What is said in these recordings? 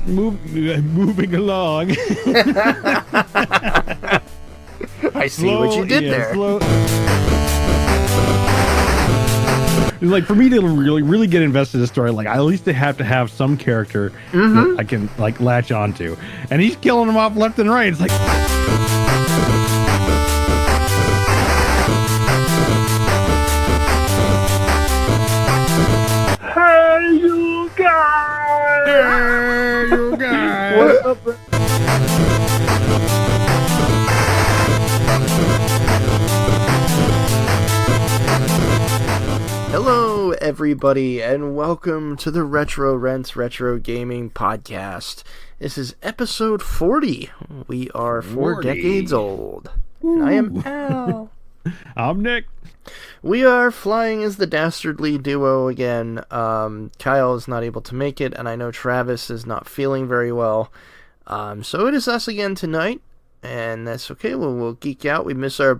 moving along. I see what you did there. Like, for me to really get invested in the story, like, I at least have to have some character that I can, like, latch onto. And he's killing them off left and right. It's like... Hey, you guys! Hey, you guys! What's up? Hello, everybody, and welcome to the theretrorents Retro Gaming Podcast. This is episode 40. We are 4 decades old. And I am Al. I'm Nick. We are flying as the dastardly duo again. Kyle is not able to make it, and I know Travis is not feeling very well. So it is us again tonight, and that's okay. We'll geek out. We miss our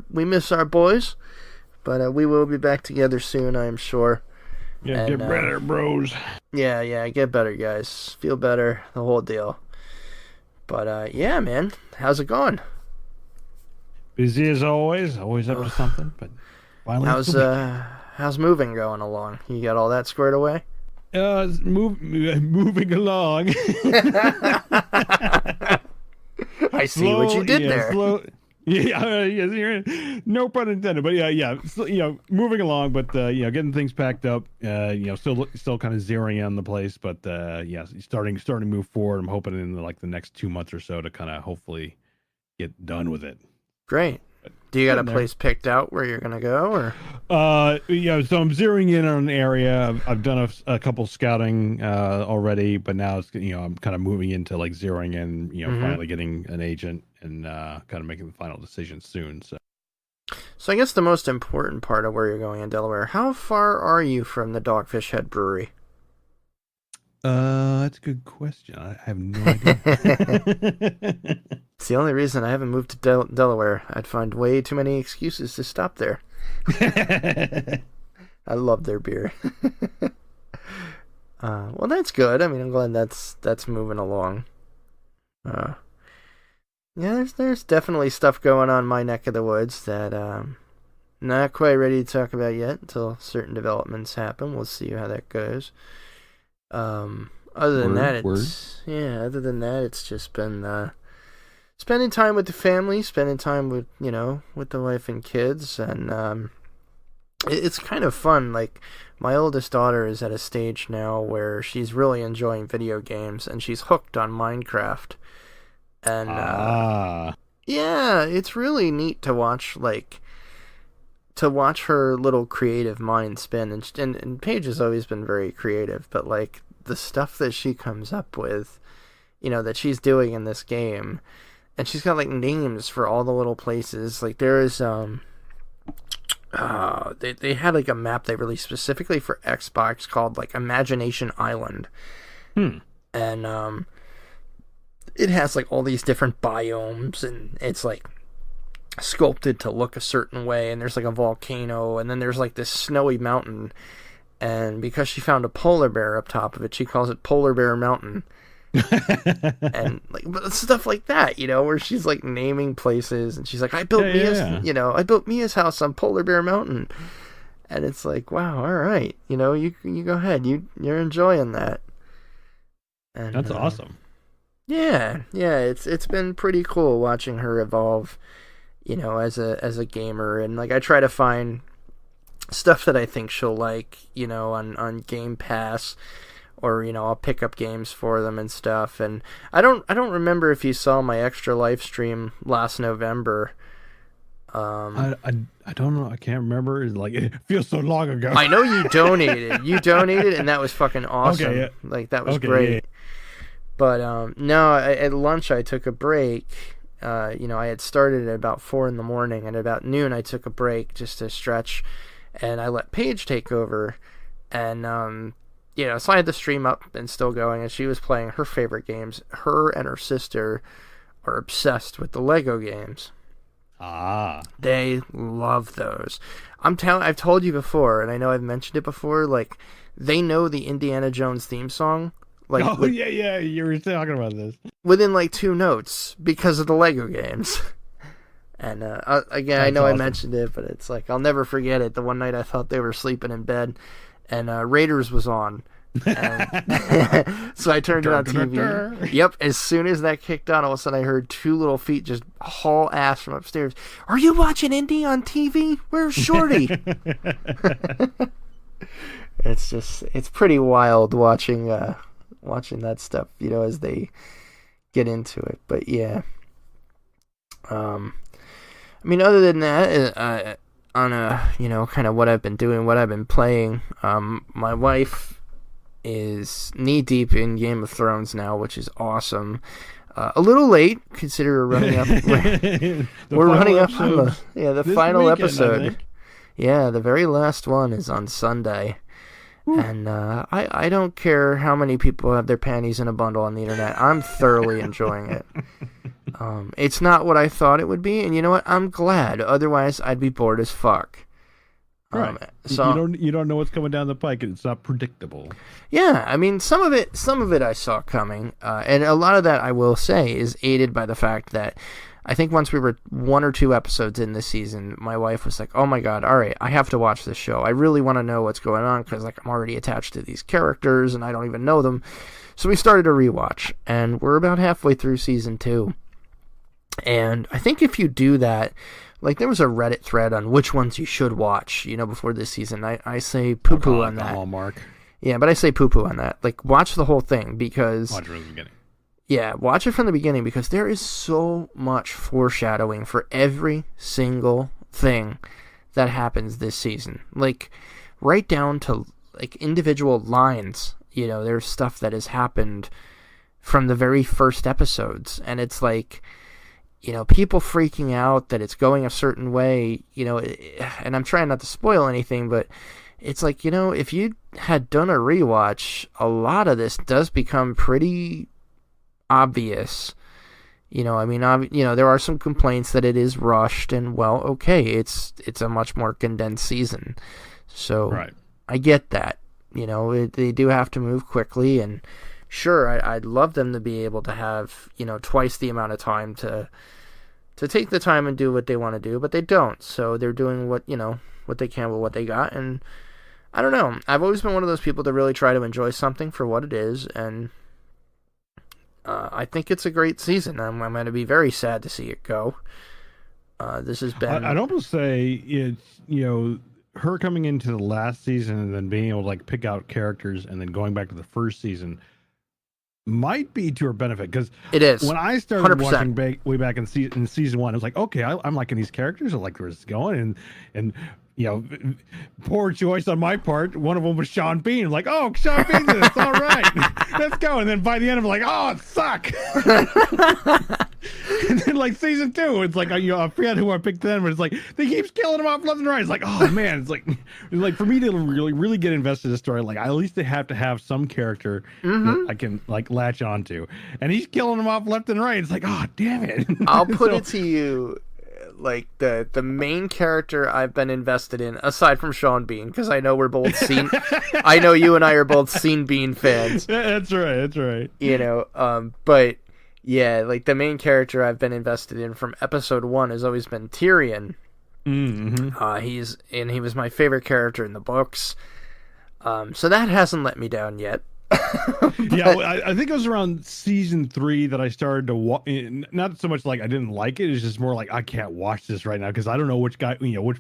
boys. But we will be back together soon, I am sure. Yeah, and, get better, bros. Yeah, get better, guys. Feel better, the whole deal. But, yeah, man. How's it going? Busy as always up to something, but finally. How's moving going along? You got all that squared away? Moving along. I see what you did there. No pun intended, but so, moving along, but getting things packed up, still kind of zeroing in on the place, but starting to move forward. I'm hoping in the next 2 months or so to kind of hopefully get done with it. Great. Do you got a place picked out where you're gonna go, or? So I'm zeroing in on an area. I've done a couple scouting already, but now it's I'm kind of moving into zeroing in. Finally getting an agent and kind of making the final decision soon. So I guess the most important part of where you're going in Delaware. How far are you from the Dogfish Head Brewery? That's a good question. I have no idea. It's the only reason I haven't moved to Delaware. I'd find way too many excuses to stop there. I love their beer. Well, that's good. I mean, I'm glad that's moving along. There's definitely stuff going on in my neck of the woods that not quite ready to talk about yet until certain developments happen. We'll see how that goes. Other than that, it's just been spending time with the family, spending time with the wife and kids, and it's kind of fun. Like, my oldest daughter is at a stage now where she's really enjoying video games, and she's hooked on Minecraft. And it's really neat to watch, her little creative mind spin. And Paige has always been very creative, but the stuff that she comes up with, that she's doing in this game, and she's got names for all the little places. There is they had a map they released specifically for Xbox called Imagination Island. And it has all these different biomes, and it's sculpted to look a certain way, and there's a volcano, and then there's this snowy mountain, and because she found a polar bear up top of it, she calls it Polar Bear Mountain. And but stuff like that, where she's naming places, and she's I built I built Mia's house on Polar Bear Mountain, and it's wow, all right, you go ahead, you're enjoying that. And that's awesome. Yeah, it's been pretty cool watching her evolve, as a gamer, and I try to find stuff that I think she'll like, on Game Pass, or I'll pick up games for them and stuff. And I don't remember if you saw my extra live stream last November. I don't know. I can't remember. It feels so long ago. I know you donated. And that was fucking awesome. Okay, yeah. That was great. Yeah. But no, at lunch I took a break. I had started at about 4 a.m, and at about noon I took a break just to stretch, and I let Paige take over. And so I had the stream up and still going, and she was playing her favorite games. Her and her sister are obsessed with the Lego games. They love those. I've told you before, and I know I've mentioned it before, they know the Indiana Jones theme song Like, oh yeah, you were talking about this. Within like 2 notes because of the Lego games. And again, That's I know awesome. I mentioned it, but it's like I'll never forget it. The one night I thought they were sleeping in bed, and Raiders was on. And so I turned it on TV. Yep, as soon as that kicked on, all of a sudden I heard 2 little feet just haul ass from upstairs. Are you watching Indy on TV? Where's Shorty? It's pretty wild watching that stuff, as they get into it. But yeah, I mean, other than that, on kind of what I've been doing, what I've been playing, my wife is knee deep in Game of Thrones now, which is awesome. A little late, consider we're running up. We're running up on the final episode. Yeah, the very last one is on Sunday. Ooh. And I don't care how many people have their panties in a bundle on the internet. I'm thoroughly enjoying it. It's not what I thought it would be, and you know what? I'm glad. Otherwise, I'd be bored as fuck. Right. So you don't know what's coming down the pike, and it's not predictable. Yeah, I mean, some of it I saw coming, and a lot of that, I will say, is aided by the fact that I think once we were 1 or 2 episodes in this season, my wife was like, "Oh my god, all right, I have to watch this show. I really want to know what's going on because I'm already attached to these characters and I don't even know them." So we started a rewatch, and we're about halfway through season 2. And I think if you do that, like there was a Reddit thread on which ones you should watch, before this season. I say poo-poo on that. Hallmark. Yeah, but I say poo-poo on that. Like, watch the whole thing because... Watch it from the beginning. Yeah, watch it from the beginning because there is so much foreshadowing for every single thing that happens this season. Like, right down to, like, individual lines. There's stuff that has happened from the very first episodes. And it's like... people freaking out that it's going a certain way, and I'm trying not to spoil anything, but it's like, if you had done a rewatch, a lot of this does become pretty obvious. There are some complaints that it is rushed, and well, okay, it's a much more condensed season. So right. I get that. They do have to move quickly, and sure, I'd love them to be able to have, twice the amount of time to take the time and do what they want to do, but they don't. So they're doing what they can with what they got. And I don't know. I've always been one of those people that really try to enjoy something for what it is. And I think it's a great season. I'm going to be very sad to see it go. This has been... I'd almost say it's, her coming into the last season and then being able to like pick out characters and then going back to the first season might be to her benefit, because it is. When I started 100%. watching way back in season 1, I was like, okay, I'm liking these characters. I like where it's going, and poor choice on my part. One of them was Sean Bean. I'm like, oh, Sean Bean's in it. All right, let's go. And then by the end, I'm like, oh, it suck. And then like season 2, it's like I forget who I picked then, but it's like they keeps killing him off left and right. It's like, oh man, it's like for me to really get invested in the story, like at least they have to have some character that I can like latch onto, and he's killing him off left and right. It's like, oh damn it. I'll put it to you, like the main character I've been invested in, aside from Sean Bean, because I know we're both I know you and I are both Sean Bean fans. That's right. But yeah, like the main character I've been invested in from episode 1 has always been Tyrion. Mm-hmm. He was my favorite character in the books. So that hasn't let me down yet. Yeah, I think it was around season 3 that I started to not so much like I didn't like it. It's just more like I can't watch this right now because I don't know which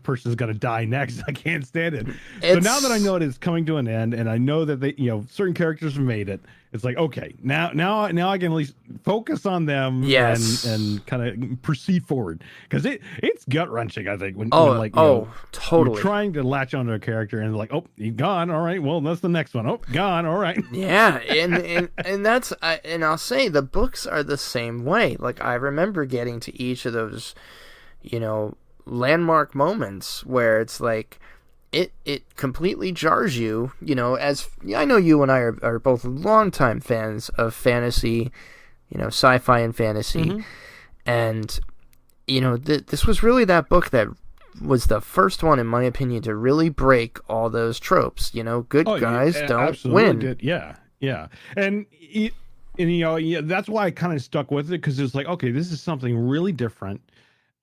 person is going to die next. I can't stand it. So now that I know it's coming to an end, and I know that they, certain characters have made it, it's like, okay, now I can at least focus on them. Yes. and kind of proceed forward, because it's gut wrenching. I think when totally you're trying to latch onto a character and like, oh, he's gone. All right, well that's the next one. Oh, gone. All right. Yeah, and that's and I'll say the books are the same way. Like I remember getting to each of those, landmark moments where it's like it completely jars you. As I know you and I are both longtime fans of fantasy, sci-fi and fantasy, and this was really that book that was the first one, in my opinion, to really break all those tropes. Good guys don't win. Yeah. Yeah, and yeah, that's why I kind of stuck with it, because it's like, okay, this is something really different,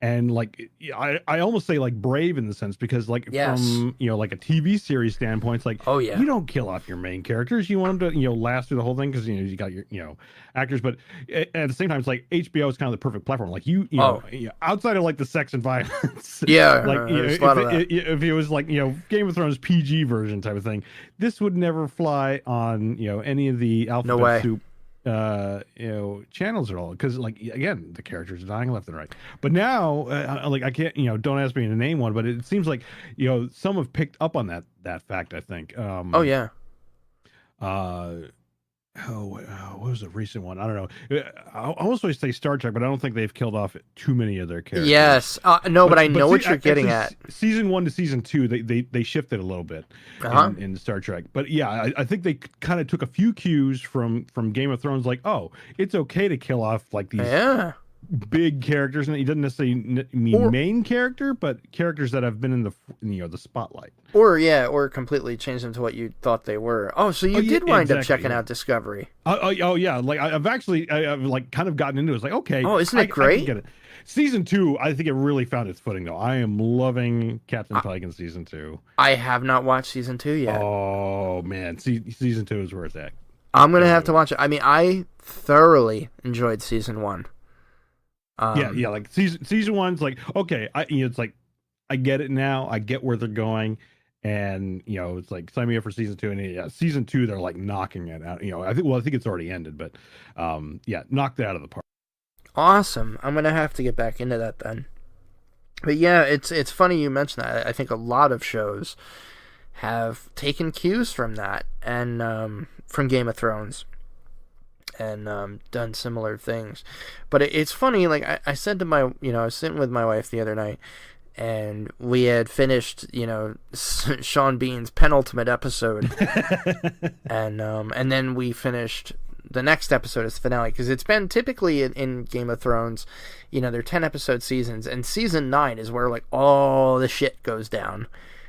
and like I almost say like brave in the sense, because like Yes. from like a TV series standpoint, it's like Oh yeah. you don't kill off your main characters. You want them to last through the whole thing, because you got your actors, but at the same time, it's like HBO is kind of the perfect platform. Like Oh outside of like the sex and violence, yeah. like There's a lot of that. if it was like Game of Thrones PG version type of thing, this would never fly on any of the No alphabet way. soup channels at all, because like again the characters are dying left and right. But now like I can't don't ask me to name one, but it seems like some have picked up on that fact, I think. Oh yeah. uh what was the recent one? I don't know. I almost always say Star Trek, but I don't think they've killed off too many of their characters. Yes. No, but I know what you're getting at. Season 1 to season 2, they shifted a little bit in Star Trek. But yeah, I think they kind of took a few cues from Game of Thrones, like, oh, it's okay to kill off like these big characters, and he doesn't necessarily mean main character, but characters that have been in the spotlight. Or completely change them to what you thought they were. Oh, so you did wind up checking out Discovery. Oh yeah, like I've like kind of gotten into it. It's like, okay, oh, isn't it great? I get it. Season 2, I think it really found its footing, though. I am loving Captain Pike in season 2. I have not watched season 2 yet. Oh man, season 2 is where it's at. I'm gonna have to watch it. I mean, I thoroughly enjoyed season 1. Yeah, like season 1's like, okay, it's like I get it now. I get where they're going, and it's like sign me up for season 2. And season 2, they're like knocking it out. I think it's already ended, but knocked it out of the park. Awesome. I'm gonna have to get back into that then. But yeah, it's funny you mentioned that. I think a lot of shows have taken cues from that and from Game of Thrones. And done similar things. But it's funny, like I said to my, I was sitting with my wife the other night, and we had finished, Sean Bean's penultimate episode, and then we finished the next episode as the finale, because it's been typically in Game of Thrones, they're 10-episode seasons, and season 9 is where like all the shit goes down,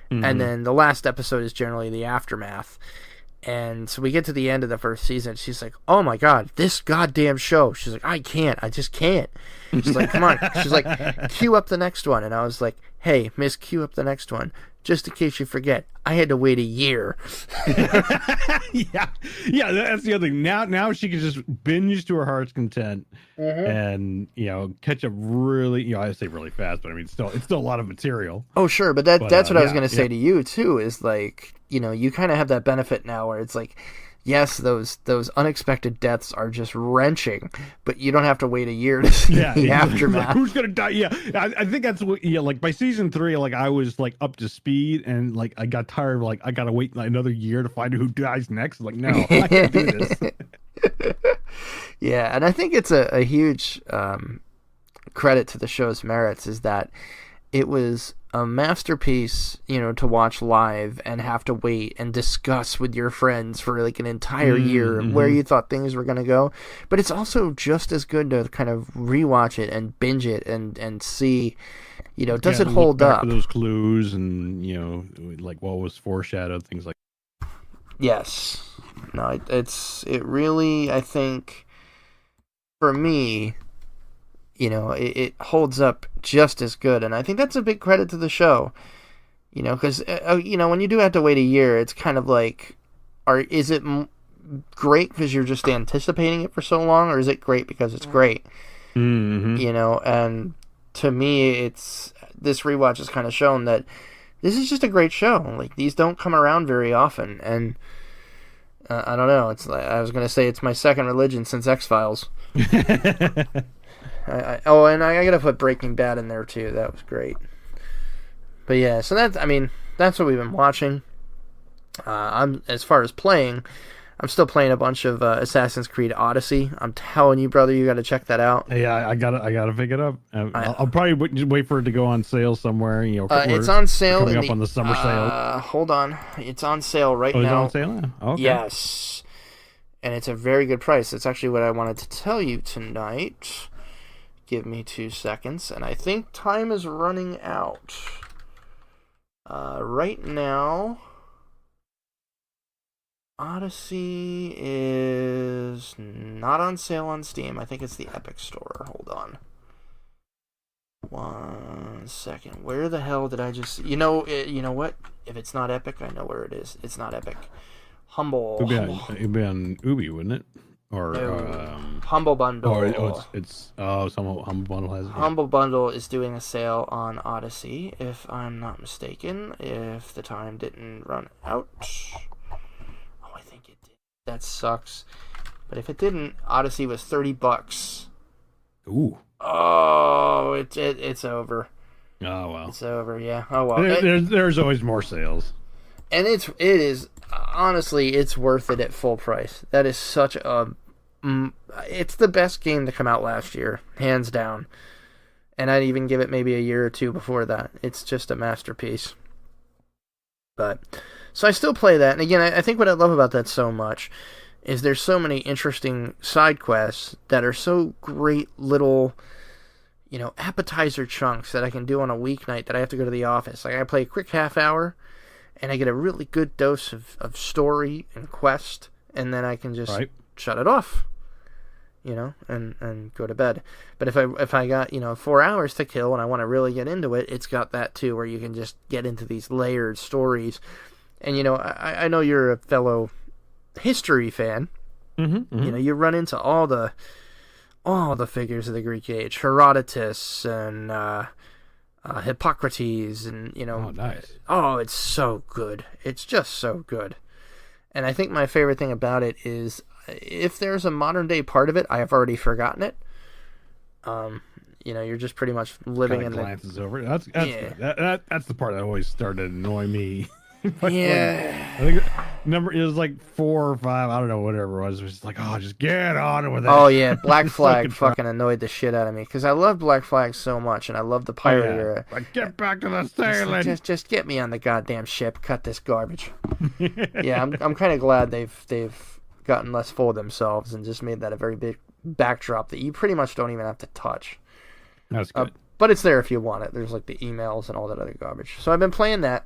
and then the last episode is generally the aftermath. And so we get to the end of the first season. She's like, "Oh my god, this goddamn show!" She's like, "I just can't." She's like, "Come on." She's like, "Cue up the next one." And I was like, "Hey, miss, cue up the next one. Just in case you forget, I had to wait a year." yeah, that's the other thing. Now she can just binge to her heart's content, and catch up really. I say really fast, but I mean, it's still a lot of material. Oh sure, but that's what I was going to say to you too. Is like, you kind of have that benefit now where it's like, yes, those unexpected deaths are just wrenching, but you don't have to wait a year to see the aftermath. Like, who's gonna die? Yeah, I think that's what. Yeah, like by season 3, like I was like up to speed, and like I got tired of like I gotta wait like another year to find who dies next. Like no, I can't do this. Yeah, and I think it's a huge credit to the show's merits is that it was a masterpiece, to watch live and have to wait and discuss with your friends for like an entire year where you thought things were going to go. But it's also just as good to kind of rewatch it and binge it and see, does it hold up? Those clues and, like what was foreshadowed, things like that. Yes. No, it really, I think, for me, it holds up just as good, and I think that's a big credit to the show. Because when you do have to wait a year, it's kind of like, is it great because you're just anticipating it for so long, or is it great because it's great? And to me, this rewatch has kind of shown that this is just a great show. Like, these don't come around very often, and I don't know. It's like, I was gonna say it's my second religion since X-Files. And I gotta put Breaking Bad in there too. That was great. But yeah, so that's what we've been watching. As far as playing, I'm still playing a bunch of Assassin's Creed Odyssey. I'm telling you, brother, you got to check that out. Yeah, I gotta pick it up. I'll probably wait for it to go on sale somewhere. It's on sale coming up on the summer sale. Hold on, it's on sale right now. It's on sale now? Oh, okay. Yes, and it's a very good price. It's actually what I wanted to tell you tonight. Give me 2 seconds, and I think time is running out. Right now, Odyssey is not on sale on Steam. I think it's the Epic Store. Hold on. 1 second. Where the hell did I just... You know what? If it's not Epic, I know where it is. It's not Epic. It'd be on Ubi, wouldn't it? Or no. Humble Bundle. Humble Bundle has it. Humble Bundle is doing a sale on Odyssey, if I'm not mistaken. If the time didn't run out. Oh, I think it did. That sucks. But if it didn't, Odyssey was $30. Ooh. Oh, it's over. Oh well. It's over. Yeah. Oh well. There's always more sales. And it is honestly, it's worth it at full price. That is such a it's the best game to come out last year, hands down. And I'd even give it maybe a year or two before that. It's just a masterpiece. But so I still play that, and again, I think what I love about that so much is there's so many interesting side quests that are so great little, appetizer chunks that I can do on a weeknight that I have to go to the office. Like I play a quick half hour, and I get a really good dose of story and quest, and then I can just shut it off, and go to bed. But if I got 4 hours to kill and I want to really get into it, it's got that too, where you can just get into these layered stories. And I know you're a fellow history fan. Mm-hmm. You run into all the figures of the Greek age, Herodotus and Hippocrates, and Oh, nice. Oh, it's so good. It's just so good. And I think my favorite thing about it is if there's a modern day part of it, I have already forgotten it. You're just pretty much living in glances over. That's that's the part that always started annoying me. Yeah. I think it was like 4 or 5. I don't know, whatever it was. It was just like, just get on with it. Oh yeah, Black Flag fucking annoyed the shit out of me because I love Black Flag so much, and I love the pirate era. Like, get back to the sailing. Just get me on the goddamn ship. Cut this garbage. Yeah, I'm kind of glad they've gotten less full of themselves and just made that a very big backdrop that you pretty much don't even have to touch. That's good. But it's there if you want it. There's like the emails and all that other garbage. So I've been playing that.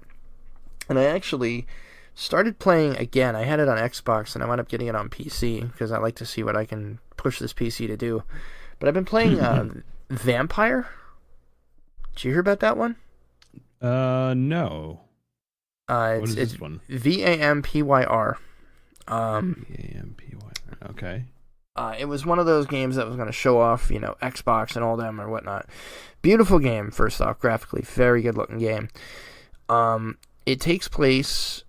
And I actually started playing again. I had it on Xbox, and I wound up getting it on PC because I like to see what I can push this PC to do. But I've been playing Vampyr. Did you hear about that one? No. What is this one? Vampyr. Vampyr. Okay. It was one of those games that was going to show off, Xbox and all them or whatnot. Beautiful game, first off, graphically. Very good looking game. It takes place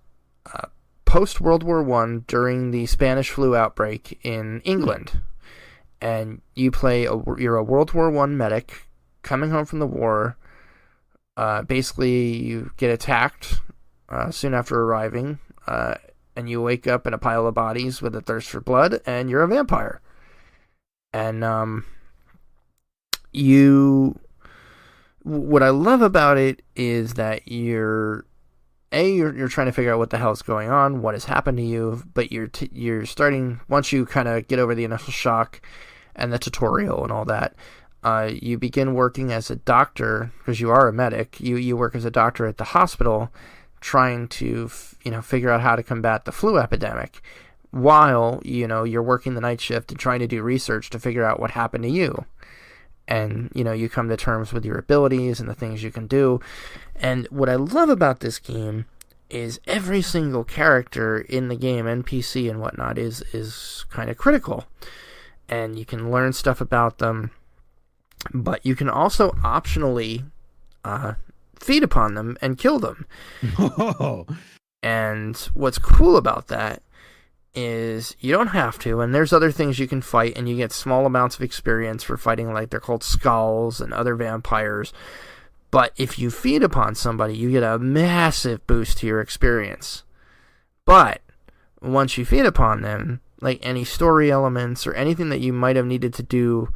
post-World War I during the Spanish flu outbreak in England. And you you're a World War I medic coming home from the war. Basically, you get attacked soon after arriving, and you wake up in a pile of bodies with a thirst for blood, and you're a vampire. And what I love about it is that you're trying to figure out what the hell is going on, what has happened to you, but you're starting, once you kind of get over the initial shock and the tutorial and all that, you begin working as a doctor, because you are a medic. You work as a doctor at the hospital, trying to figure out how to combat the flu epidemic, while you're working the night shift and trying to do research to figure out what happened to you. And, you come to terms with your abilities and the things you can do. And what I love about this game is every single character in the game, NPC and whatnot, is kind of critical. And you can learn stuff about them. But you can also optionally feed upon them and kill them. Oh. And what's cool about that is you don't have to, and there's other things you can fight, and you get small amounts of experience for fighting, like they're called skulls and other vampires. But if you feed upon somebody, you get a massive boost to your experience. But once you feed upon them, like any story elements or anything that you might have needed to do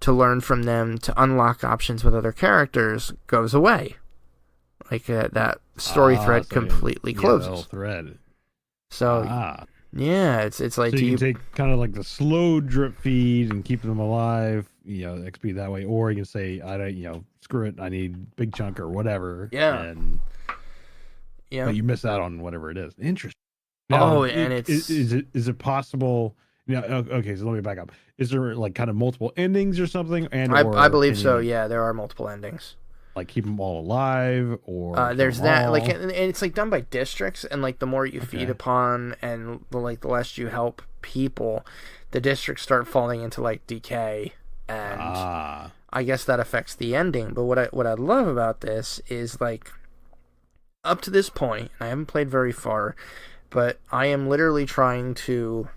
to learn from them to unlock options with other characters goes away. Like that story thread completely closes. The whole thread. So yeah, it's like, so you can take kind of like the slow drip feed and keep them alive, XP that way, or you can say, I don't, screw it, I need big chunk or whatever. Yeah. And but you miss out on whatever it is. Interesting. Now, Oh, and it's is it possible? Yeah. Okay. So let me back up. Is there like kind of multiple endings or something? And I or believe can so. you Yeah, there are multiple endings. like keep them all alive or kill There's them that, like, all? and it's like done by districts, and like the more you feed Okay. upon, and the less you help people, the districts start falling into like decay, and Ah. I guess that affects the ending. But what I love about this is like up to this point, and I haven't played very far, but I am literally trying to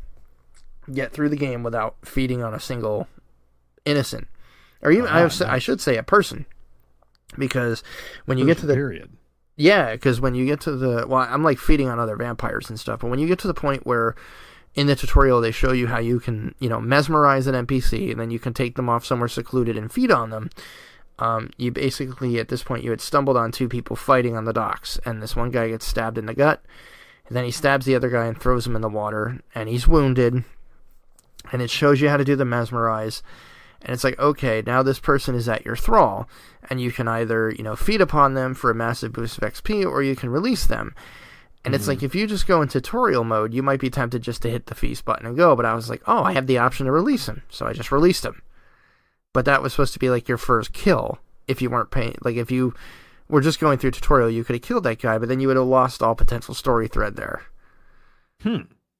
get through the game without feeding on a single innocent, or even Nice. I should say a person, because when you get to the period. yeah, because when you get to the well, I'm like feeding on other vampires and stuff, but when you get to the point where in the tutorial they show you how you can mesmerize an NPC and then you can take them off somewhere secluded and feed on them. You basically at this point you had stumbled on two people fighting on the docks, and this one guy gets stabbed in the gut, and then he stabs the other guy and throws him in the water, and he's wounded. And it shows you how to do the mesmerize. And it's like, okay, now this person is at your thrall. And you can either, feed upon them for a massive boost of XP, or you can release them. And it's like, if you just go in tutorial mode, you might be tempted just to hit the feast button and go. But I was like, oh, I have the option to release him. So I just released him. But that was supposed to be like your first kill. If you weren't paying, like if you were just going through tutorial, you could have killed that guy, but then you would have lost all potential story thread there.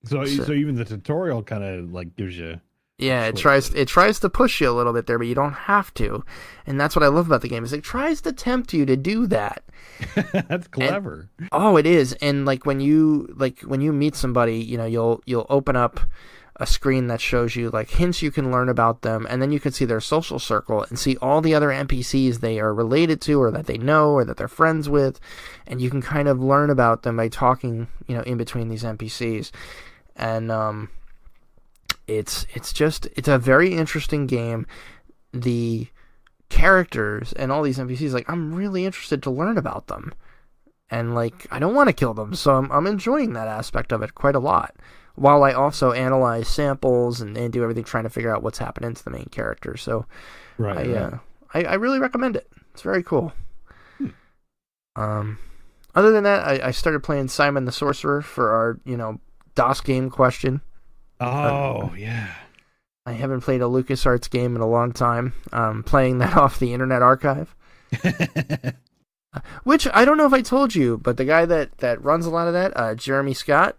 So even the tutorial kind of like gives you. Yeah, it tries to push you a little bit there, but you don't have to. And that's what I love about the game, is it tries to tempt you to do that. That's clever. It is. And like when you meet somebody, you'll open up a screen that shows you like hints you can learn about them, and then you can see their social circle and see all the other NPCs they are related to, or that they know, or that they're friends with, and you can kind of learn about them by talking, in between these NPCs. And it's a very interesting game. The characters and all these NPCs, like, I'm really interested to learn about them, and like I don't want to kill them, so I'm enjoying that aspect of it quite a lot, while I also analyze samples and do everything trying to figure out what's happening to the main character. So Right. I really recommend it. It's very cool. Other than that, I started playing Simon the Sorcerer for our DOS game question. Oh, yeah. I haven't played a LucasArts game in a long time. Playing that off the Internet Archive. Which, I don't know if I told you, but the guy that runs a lot of that, Jeremy Scott.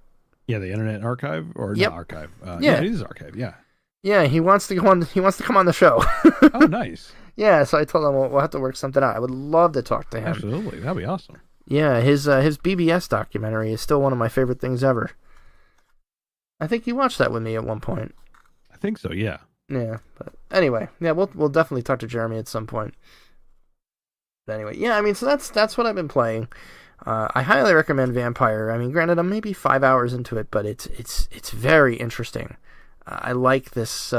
Yeah, the Internet Archive, or Yep. not archive. Yeah, it is archive. Yeah. Yeah, he wants to come on the show. Oh, nice. Yeah, so I told him we'll have to work something out. I would love to talk to him. Absolutely, that'd be awesome. Yeah, his BBS documentary is still one of my favorite things ever. I think you watched that with me at one point. I think so. Yeah. Yeah, but anyway, yeah, we'll definitely talk to Jeremy at some point. But anyway, yeah, I mean, so that's what I've been playing. I highly recommend Vampyr. I mean, granted, I'm maybe 5 hours into it, but it's very interesting. I like this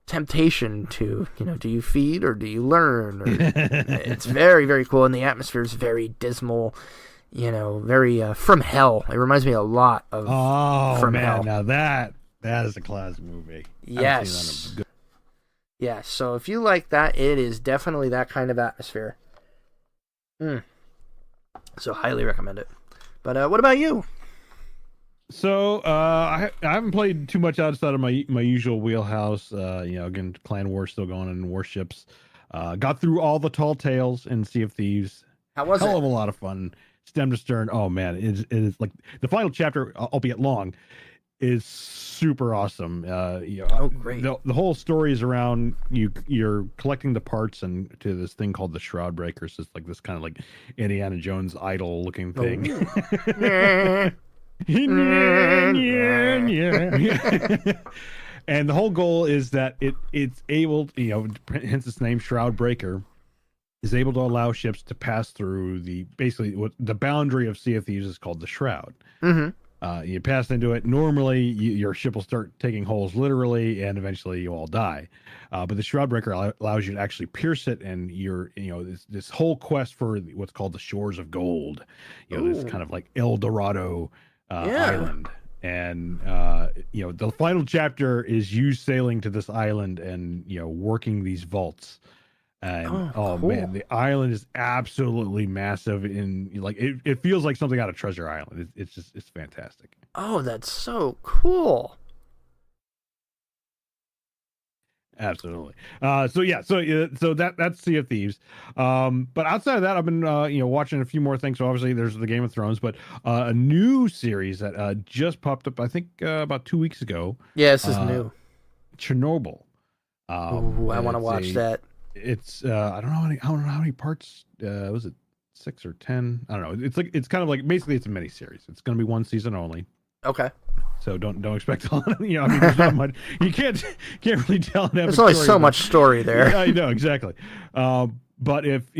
temptation to, do you feed or do you learn? Or, it's very, very cool, and the atmosphere is very dismal. Very from hell. It reminds me a lot of From Hell. Now that is a class movie. Yes. Yeah, so if you like that, it is definitely that kind of atmosphere. So highly recommend it. But what about you? So I haven't played too much outside of my usual wheelhouse. Again, Clan War still going on in warships. Got through all the Tall Tales in Sea of Thieves. How was it? Hell of a lot of fun. Stem to stern. Oh man, it is like the final chapter, albeit long, is super awesome. Oh, great. The whole story is around you're collecting the parts and to this thing called the Shroud Breakers. It's like this kind of like Indiana Jones idol looking thing. And the whole goal is that it's able, hence its name, Shroud Breaker, is able to allow ships to pass through what the boundary of Sea of Thieves is called the Shroud. Mm-hmm. You pass into it. Normally, your ship will start taking holes literally, and eventually you all die. But the Shroud Breaker allows you to actually pierce it, and this whole quest for what's called the Shores of Gold. This kind of like El Dorado island. And the final chapter is you sailing to this island and working these vaults. And cool. man, the island is absolutely massive. Like it feels like something out of Treasure Island. It's fantastic. Oh, that's so cool. Absolutely. So that's Sea of Thieves. But outside of that, I've been watching a few more things. So obviously there's the Game of Thrones, but a new series that just popped up, I think about 2 weeks ago. Yeah, this is new. Chernobyl. Ooh, I want to watch that. It's I don't know how many parts. Was it 6 or 10? I don't know. It's kind of like basically it's a mini series. It's going to be one season only. Okay. So don't expect a lot. I mean, there's not much. You can't really tell. There's only so much story there. Yeah, I know exactly. But if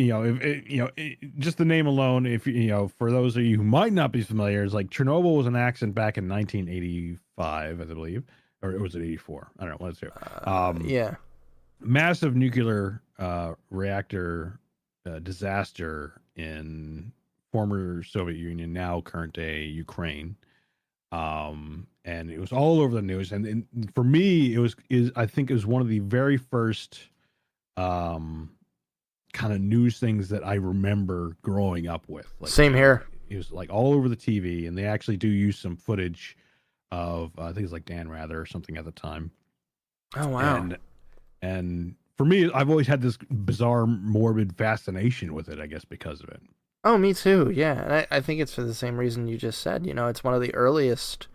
just the name alone, if for those of you who might not be familiar, is like Chernobyl was an accident back in 1985, I believe, or was it 84? I don't know. Let's hear. Yeah. Massive nuclear reactor disaster in former Soviet Union, now current day Ukraine. And it was all over the news. And for me, I think it was one of the very first kind of news things that I remember growing up with. Like, same here. It was like all over the TV, and they actually do use some footage of I think it's like Dan Rather or something at the time. Oh wow. And for me, I've always had this bizarre, morbid fascination with it, I guess, because of it. Oh, me too. Yeah, and I think it's for the same reason you just said. It's one of the earliest,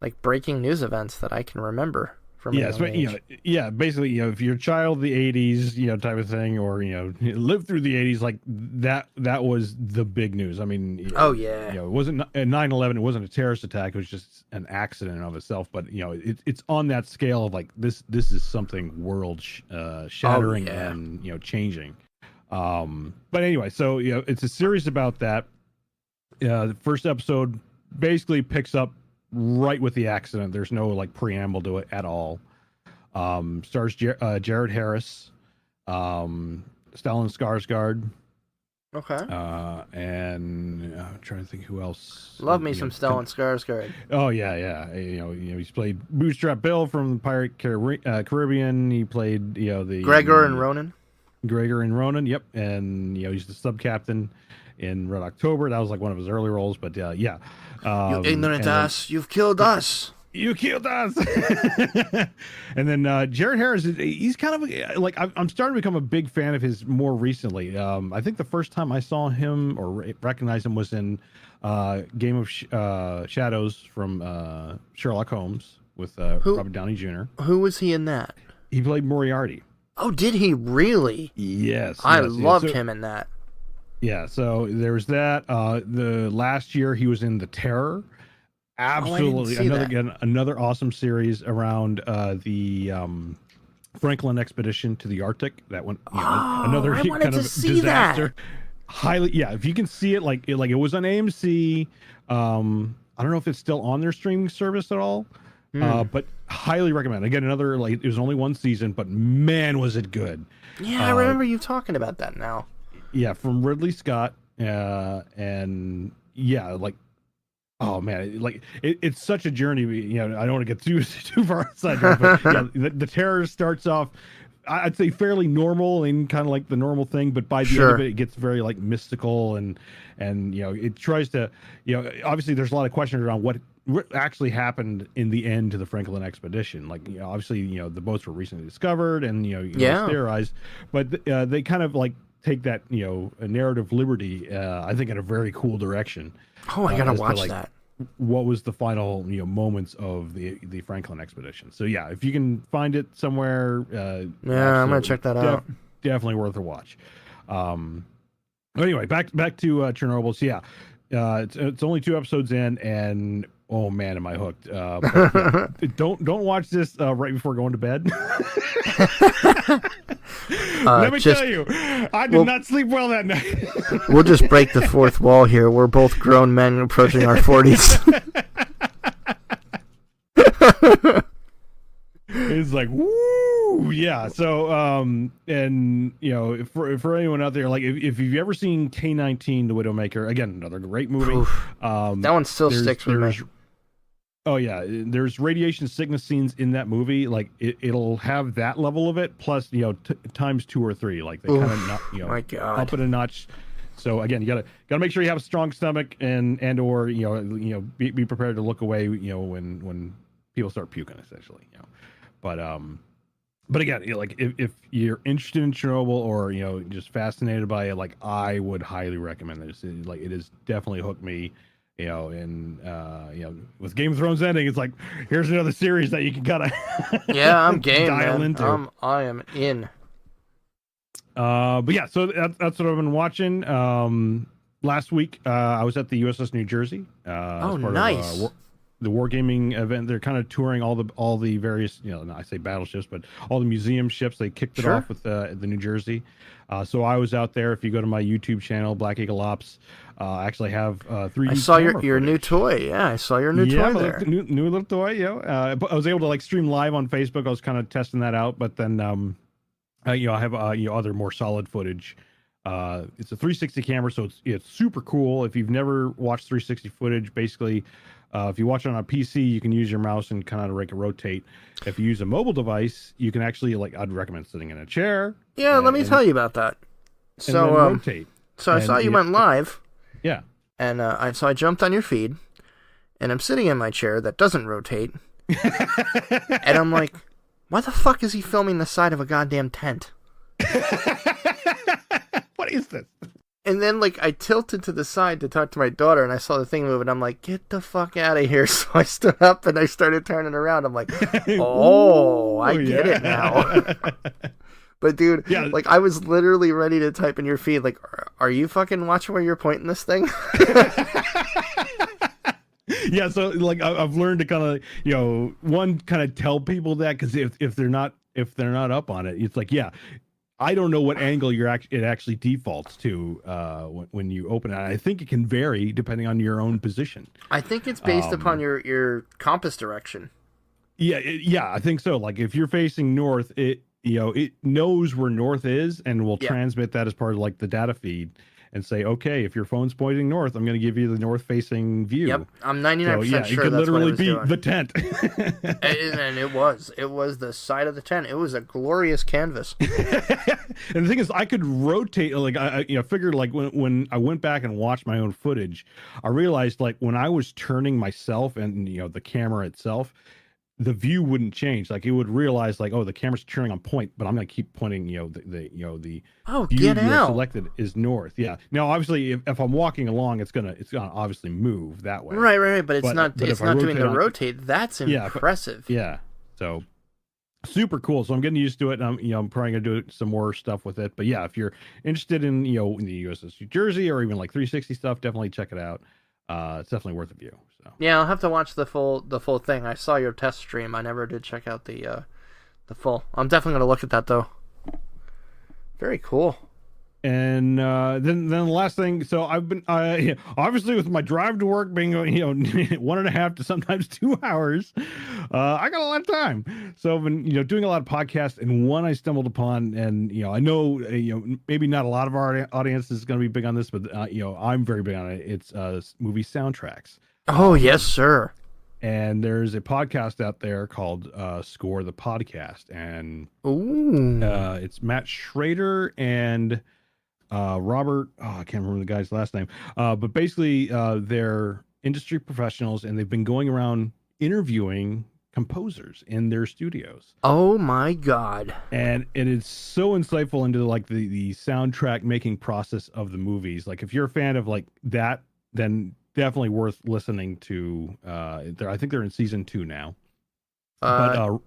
like, breaking news events that I can remember from a young age. Basically, if you're a child of the '80s, type of thing, or lived through the '80s, like that was the big news. I mean, oh yeah, it wasn't 9/11. It wasn't a terrorist attack. It was just an accident in of itself. But it's on that scale of like this is something world shattering and changing. But anyway, so it's a series about that. The first episode basically picks up right with the accident. There's no like preamble to it at all. Stars Jared Harris, Stellan Skarsgård. Okay. And I'm trying to think who else. Love me some Stellan Skarsgård. Oh yeah. He's played Bootstrap Bill from Pirate Caribbean. He played the Gregor and Ronan. Gregor and Ronan, yep, and he's the sub captain in Red October. That was like one of his early roles, but you ignorant ass, you've killed us. You killed us. And then Jared Harris, he's kind of like I'm starting to become a big fan of his more recently. I think the first time I saw him or recognized him was in Game of Shadows from Sherlock Holmes with Robert Downey Jr. Who was he in that? He played Moriarty. Oh, did he really? Yes. I loved him in that. Yeah, so there's that. The last year he was in The Terror. Absolutely. Another awesome series around the Franklin expedition to the Arctic. That one, another I wanted kind to of see disaster. that. Highly, yeah. If you can see it, like it was on AMC. I don't know if it's still on their streaming service at all. But highly recommend. Again, another it was only one season, but man, was it good. Yeah, I remember you talking about that now. Yeah, from Ridley Scott, and oh man, it's such a journey. I don't want to get too far outside, but the Terror starts off, I'd say, fairly normal and kind of like the normal thing, but by the end of it gets very like mystical and it tries to obviously there's a lot of questions around what actually happened in the end to the Franklin expedition. Like obviously the boats were recently discovered and theorized, but they kind of like take that a narrative liberty I think in a very cool direction. Oh, I gotta watch that. What was the final moments of the Franklin expedition? So yeah, if you can find it somewhere, I'm gonna check that out. Definitely worth a watch. Anyway, back to Chernobyl. So yeah, it's only 2 episodes in, and oh man, am I hooked! But, don't watch this right before going to bed. Let me tell you, I did not sleep well that night. We'll just break the fourth wall here. We're both grown men approaching our 40s. It's like, woo, yeah. So, and for anyone out there, like if you've ever seen K-19, The Widowmaker, again, another great movie. That one still sticks with me. Oh yeah, there's radiation sickness scenes in that movie. Like it'll have that level of it, plus times 2 or 3. Like they kind of my God. up it a notch. So again, you gotta make sure you have a strong stomach and or be prepared to look away when people start puking essentially. But again, like if you're interested in Chernobyl or just fascinated by it, like I would highly recommend this. Like it has definitely hooked me. And with Game of Thrones ending, it's like here's another series that you can kind of I'm game, dial man. into. I am in. But yeah, so that's what I've been watching. Last week, I was at the USS New Jersey. As part nice. Of, the wargaming event. They're kind of touring all the various, I say battleships, but all the museum ships. They kicked it off with the New Jersey. So I was out there. If you go to my YouTube channel, Black Eagle Ops, I actually have 3D. I saw your new toy. Yeah, I saw your new toy there. New little toy. Yeah. I was able to like stream live on Facebook. I was kind of testing that out, but then I have other more solid footage. It's a 360 camera, so it's super cool. If you've never watched 360 footage, basically, if you watch it on a PC, you can use your mouse and kind of make it rotate. If you use a mobile device, you can actually I'd recommend sitting in a chair. Yeah, let me tell you about that. So rotate. So I saw you went live. Yeah. And I jumped on your feed, and I'm sitting in my chair that doesn't rotate, and I'm like, why the fuck is he filming the side of a goddamn tent? What is this? And then, I tilted to the side to talk to my daughter, and I saw the thing move, and I'm like, get the fuck out of here. So I stood up, and I started turning around. I'm like, oh, I get it now. But, dude, I was literally ready to type in your feed, are you fucking watching where you're pointing this thing? Yeah, so, I've learned to kind of, kind of tell people that, because if they're not up on it, it's like, yeah, I don't know what angle it actually defaults to when you open it. I think it can vary depending on your own position. I think it's based upon your compass direction. Yeah, I think so. Like if you're facing north, it knows where north is and will transmit that as part of the data feed and say, okay, if your phone's pointing north, I'm going to give you the north facing view. Yep, I'm 99% sure it could that's literally what it was be doing. the tent. And it was the side of the tent. It was a glorious canvas. And the thing is, I could rotate. I figured when I went back and watched my own footage, I realized when I was turning myself and the camera itself, the view wouldn't change. It would realize oh, the camera's turning on point, but I'm going to keep pointing, the view get out. selected is north. Yeah. Now, obviously, if I'm walking along, it's gonna obviously move that way. Right. But it's not doing the rotate. That's impressive. Yeah. So super cool. So I'm getting used to it. And I'm probably gonna do some more stuff with it. But yeah, if you're interested in in the USS New Jersey or even 360 stuff, definitely check it out. It's definitely worth a view. So yeah, I'll have to watch the full thing. I saw your test stream. I never did check out the full. I'm definitely gonna look at that though. Very cool. And then the last thing. So I've been obviously with my drive to work being 1.5 to sometimes 2 hours. I got a lot of time, so I've been doing a lot of podcasts. And one I stumbled upon, and I know maybe not a lot of our audience is going to be big on this, but I'm very big on it. It's movie soundtracks. Oh yes, sir. And there's a podcast out there called Score the Podcast, and it's Matt Schrader and Robert. I can't remember the guy's last name. But basically, they're industry professionals, and they've been going around interviewing composers in their studios. Oh my God! And it is so insightful into the soundtrack making process of the movies. If you're a fan of that, then definitely worth listening to. I think they're in season 2 now. But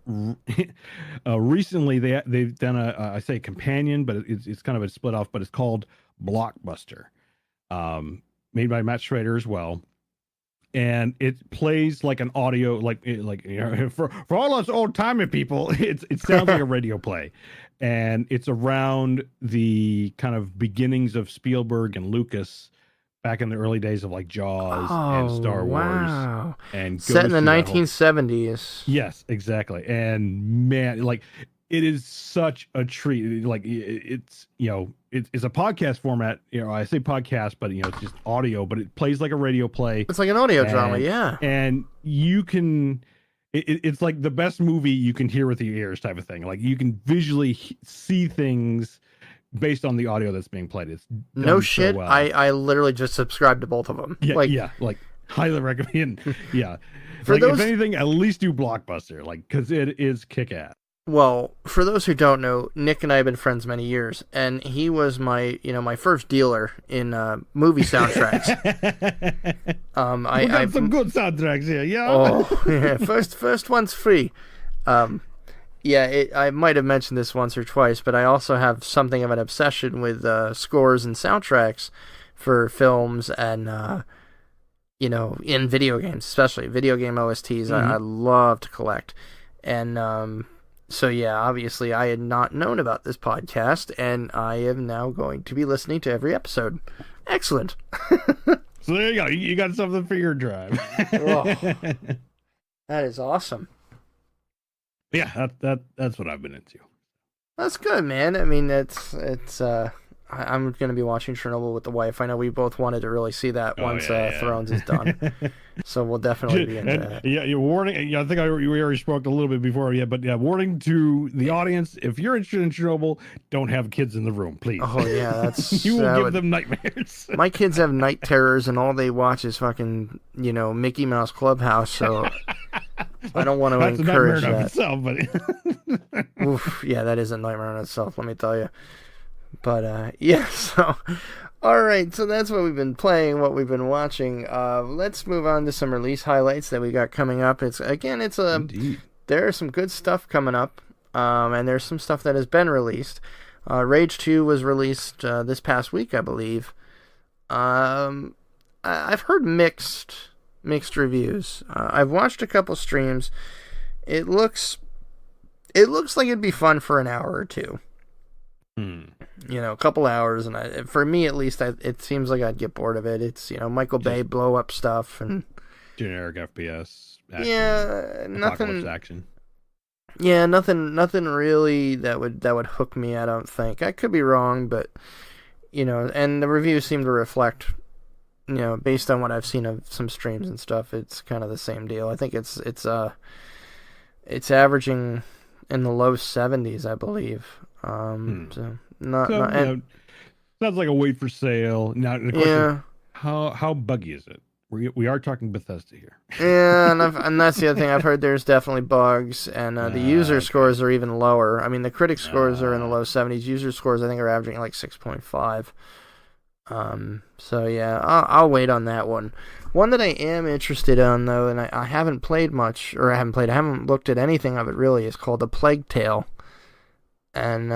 recently they've done I say companion, but it's kind of a split off. But it's called Blockbuster, made by Matt Schrader as well, and it plays like an audio, for all us old timey people, it sounds like a radio play, and it's around the kind of beginnings of Spielberg and Lucas. Back in the early days of Jaws and Star Wars, and set in the 1970s. Yes, exactly. And man, it is such a treat. Like it's it's a podcast format. I say podcast, but it's just audio. But it plays like a radio play. It's like an audio drama, yeah. And you can. It's like the best movie you can hear with your ears type of thing. Like you can visually see things based on the audio that's being played. It's no shit. So well. I literally just subscribed to both of them. Yeah, like highly recommend. Yeah, for like, those, if anything, at least do Blockbuster, like because it is kick ass. Well, for those who don't know, Nick and I have been friends many years, and he was my my first dealer in movie soundtracks. We got some good soundtracks here, yeah. Oh, yeah. First one's free. I might have mentioned this once or twice, but I also have something of an obsession with scores and soundtracks for films and in video games, especially video game OSTs. Mm-hmm. I love to collect, and so yeah, obviously I had not known about this podcast, and I am now going to be listening to every episode. Excellent. So there you go. You got something for your drive. Oh, that is awesome. Yeah, that's what I've been into. That's good, man. I mean, I'm going to be watching Chernobyl with the wife. I know we both wanted to really see that once Thrones is done. So we'll definitely be into that. Yeah, you're warning. Yeah, I think we already spoke a little bit before. Yeah, but warning to the audience: if you're interested in Chernobyl, don't have kids in the room, please. Oh yeah, that's you will give them nightmares. My kids have night terrors, and all they watch is fucking Mickey Mouse Clubhouse. So I don't want to encourage that. Itself, but oof, yeah, that is a nightmare in itself. Let me tell you. But yeah, so all right, so that's what we've been playing, what we've been watching. Let's move on to some release highlights that we got coming up. Indeed. There's some good stuff coming up, and there's some stuff that has been released. Rage 2 was released this past week, I believe. I've heard mixed reviews. I've watched a couple streams. It looks like it'd be fun for an hour or two. A couple hours, and for me at least, it seems like I'd get bored of it. It's Michael Bay blow up stuff and generic FPS. Action, yeah, nothing action. Yeah, nothing really that would hook me. I don't think. I could be wrong, but and the reviews seem to reflect, based on what I've seen of some streams and stuff, it's kind of the same deal. I think it's averaging in the low 70s, I believe. So sounds like a wait for sale. Now, the question, how buggy is it? We are talking Bethesda here. Yeah, and that's the other thing. I've heard there's definitely bugs, and the user scores are even lower. I mean, the critic scores are in the low 70s. User scores, I think, are averaging like 6.5. So yeah, I'll wait on that one. One that I am interested in, though, and I haven't played much, or I haven't looked at anything of it really, is called The Plague Tale. And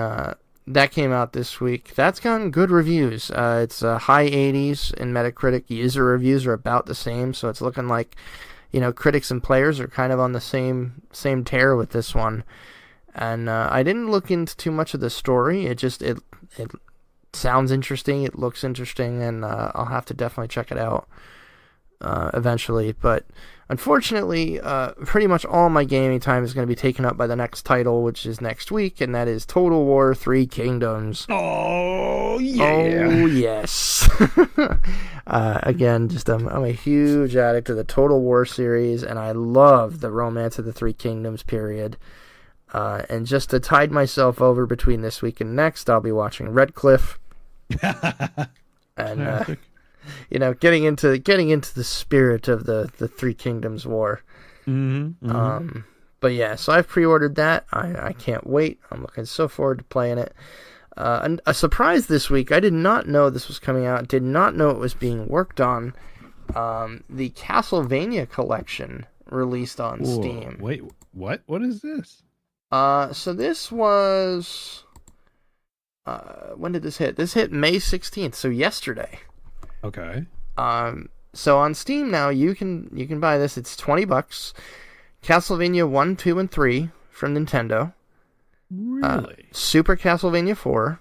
that came out this week. That's gotten good reviews. It's high 80s in Metacritic. User reviews are about the same, so it's looking like, critics and players are kind of on the same tear with this one. And I didn't look into too much of the story. It sounds interesting. It looks interesting, and I'll have to definitely check it out eventually. But unfortunately, pretty much all my gaming time is going to be taken up by the next title, which is next week, and that is Total War 3 Kingdoms. Oh, yeah. Oh, yes. Again, I'm a huge addict to the Total War series, and I love the Romance of the Three Kingdoms period. And just to tide myself over between this week and next, I'll be watching Red Cliff. And getting into the spirit of the Three Kingdoms War. Mm-hmm. But yeah, so I've pre-ordered that. I can't wait. I'm looking so forward to playing it. And a surprise this week, I did not know this was coming out. Did not know it was being worked on. The Castlevania collection released on Steam. Wait, what? What is this? So this was... when did this hit? This hit May 16th, so yesterday. Okay. So on Steam now, you can buy this. It's $20. Castlevania 1, 2, and 3 from Nintendo. Really? Super Castlevania 4.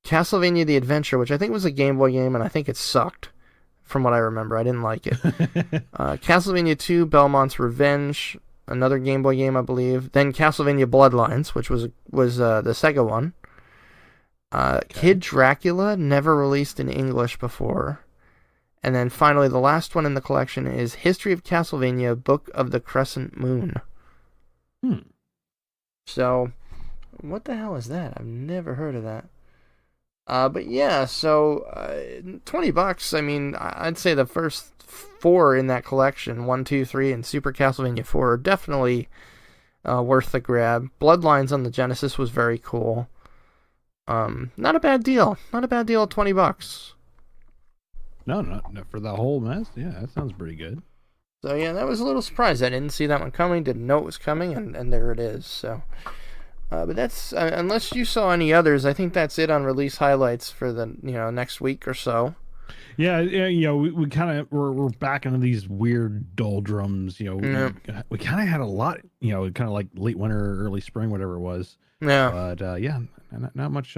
Castlevania The Adventure, which I think was a Game Boy game, and I think it sucked, from what I remember. I didn't like it. Castlevania 2, Belmont's Revenge. another Game Boy game, I believe. Then Castlevania Bloodlines, which was the Sega one. Kid Dracula, never released in English before. And then finally, the last one in the collection is History of Castlevania, Book of the Crescent Moon. So, what the hell is that? I've never heard of that. But yeah, so $20. I mean, I'd say the first 4 in that collection, 1, 2, 3, and Super Castlevania 4, are definitely worth the grab. Bloodlines on the Genesis was very cool. Not a bad deal. Not a bad deal at $20. No, not for the whole mess. Yeah, that sounds pretty good. So yeah, that was a little surprised. I didn't see that one coming, didn't know it was coming, and there it is. So, but that's unless you saw any others, I think that's it on release highlights for the next week or so. Yeah, we kind of we're back into these weird doldrums. We kind of had a lot. Kind of like late winter, early spring, whatever it was. Yeah. But not much